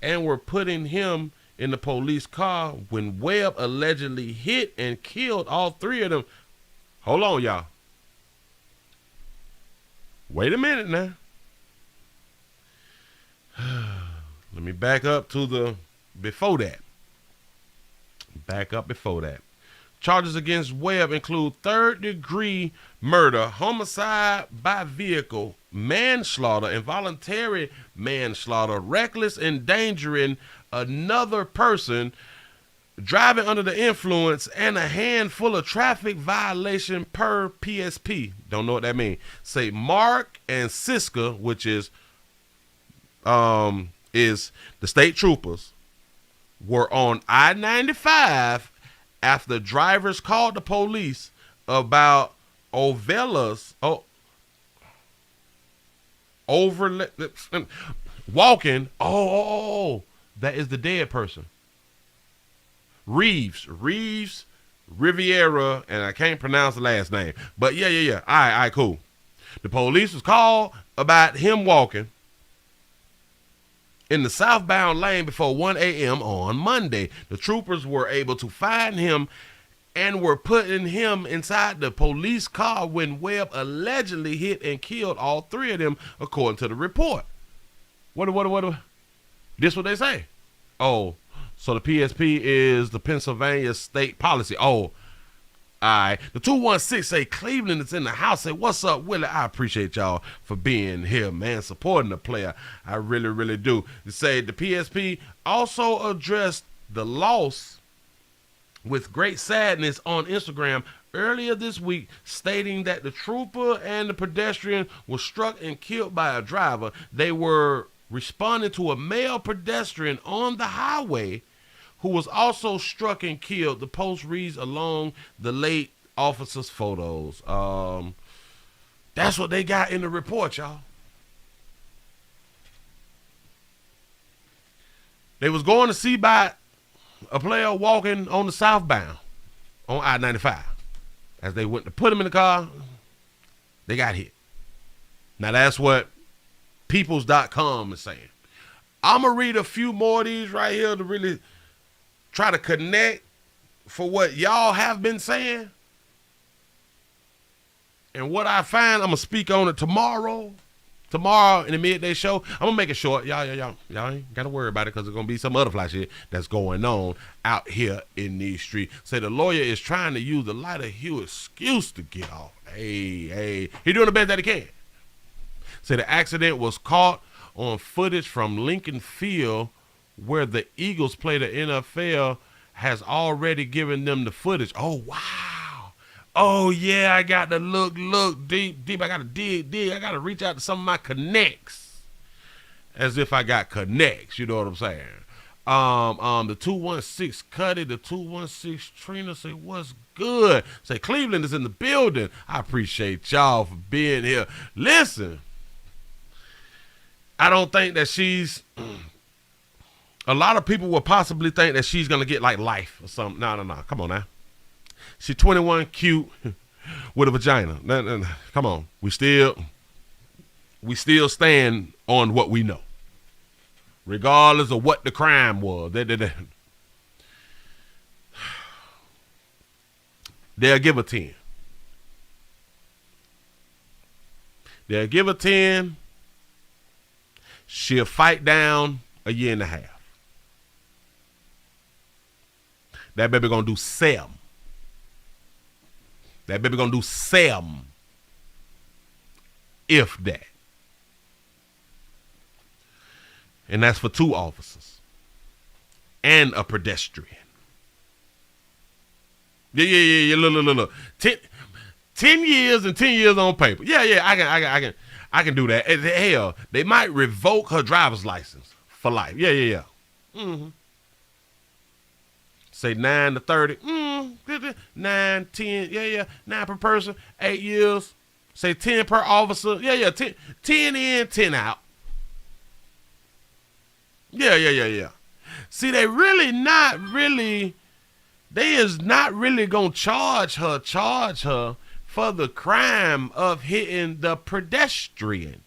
were putting him in the police car when Webb allegedly hit and killed all three of them. Hold on, y'all. Wait a minute now. Let me back up to the before that. Charges against Webb include third-degree murder, homicide by vehicle, manslaughter, involuntary manslaughter, reckless endangering another person, driving under the influence, and a handful of traffic violation per PSP. Don't know what that means. Say Mark and Siska, which is the state troopers, were on I-95 after drivers called the police about Ovella's walking. That is the dead person. Reeves Riviera, and I can't pronounce the last name. But yeah. All right, cool. The police was called about him walking in the southbound lane before 1 a.m. on Monday. The troopers were able to find him and were putting him inside the police car when Webb allegedly hit and killed all three of them, according to the report. What? This what they say. Oh, so the PSP is the Pennsylvania state policy. Oh, all right. The 216 say Cleveland is in the house. Say, what's up, Willie? I appreciate y'all for being here, man, supporting the player. I really do. They say the PSP also addressed the loss with great sadness on Instagram earlier this week, stating that the trooper and the pedestrian were struck and killed by a driver. They were responding to a male pedestrian on the highway who was also struck and killed. The post reads along the late officer's photos. That's what they got in the report, y'all. They was going to see by a player walking on the southbound on I-95. As they went to put him in the car, they got hit. Now that's what peoples.com is saying. I'm going to read a few more of these right here to really try to connect for what y'all have been saying. And what I find, I'm going to speak on it tomorrow in the midday show. I'm going to make it short. Y'all ain't got to worry about it because there's going to be some other fly shit that's going on out here in these streets. Say the lawyer is trying to use the Lighter Hue excuse to get off. Hey, he doing the best that he can. Say the accident was caught on footage from Lincoln Field where the Eagles play the NFL has already given them the footage. Oh, wow. Oh, yeah, I got to look deep. I got to dig. I got to reach out to some of my connects. as if I got connects. You know what I'm saying? The 216 Cuddy, the 216 Trina say, what's good? Say, Cleveland is in the building. I appreciate y'all for being here. Listen, I don't think that she's, a lot of people will possibly think that she's going to get like life or something. No. Come on now. She's 21, cute, with a vagina. No. Come on. We still stand on what we know, regardless of what the crime was. They'll give her 10. They'll give her 10. She'll fight down a year and a half. That baby gonna do 7. That baby gonna do 7. If that. And that's for 2 officers. And a pedestrian. Yeah. Look. 10 years and 10 years on paper. Yeah. I can do that. Hell, they might revoke her driver's license for life. Yeah. Mm-hmm. Say 9 to 30. 9, 10. Yeah. 9 per person. 8 years. Say 10 per officer. Yeah. 10 in, 10 out. Yeah. See, they is not really gonna charge her for the crime of hitting the pedestrian.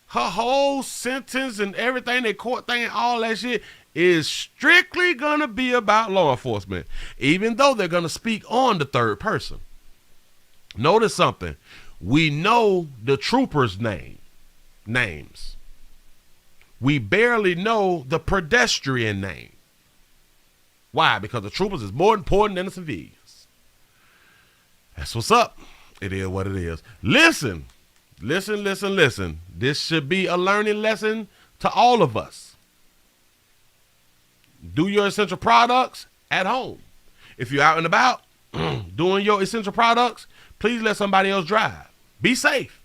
Her whole sentence and everything, the court thing, all that shit is strictly gonna be about law enforcement, even though they're gonna speak on the third person. Notice something. We know the troopers' names. We barely know the pedestrian name. Why? Because the troopers is more important than the civilians. That's what's up. It is what it is. Listen. This should be a learning lesson to all of us. Do your essential products at home. If you're out and about doing your essential products, please let somebody else drive. Be safe.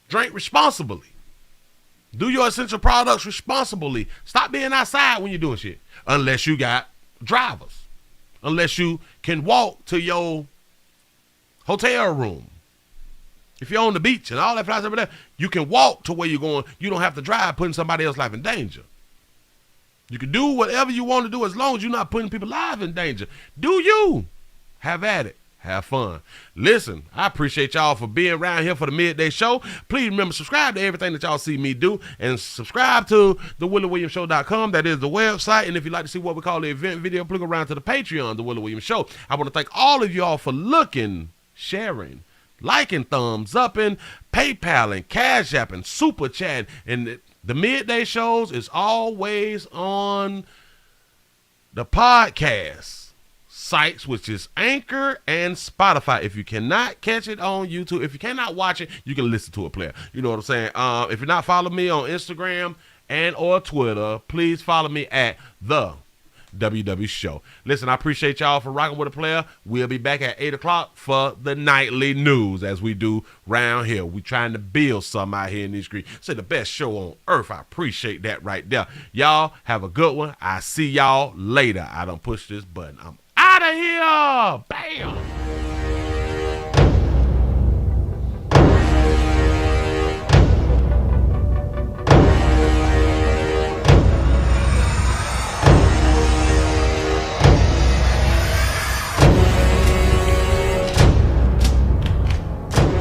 Drink responsibly. Do your essential products responsibly. Stop being outside when you're doing shit. Unless you got drivers. Unless you can walk to your hotel room. If you're on the beach and all that flies over there, you can walk to where you're going. You don't have to drive, putting somebody else's life in danger. You can do whatever you want to do as long as you're not putting people's lives in danger. Do you? Have at it. Have fun. Listen, I appreciate y'all for being around here for the midday show. Please remember, subscribe to everything that y'all see me do, and subscribe to the WillieWilliamsShow.com. That is the website. And if you'd like to see what we call the event video, please go around to the Patreon, the Willie Williams Show. I want to thank all of y'all for looking, sharing, liking, thumbs up, and PayPal and Cash App and Super Chat. And the midday shows is always on the podcast sites, which is Anchor and Spotify. If you cannot catch it on YouTube, if you cannot watch it, you can listen to it, player. You know what I'm saying? If you're not following me on Instagram and or Twitter, please follow me at the WW Show. Listen, I appreciate y'all for rocking with a player. We'll be back at 8 o'clock for the nightly news, as we do round here. We trying to build something out here in these streets. Say the best show on earth. I appreciate that right there. Y'all have a good one. I see y'all later. I don't push this button. I'm out of here. Bam.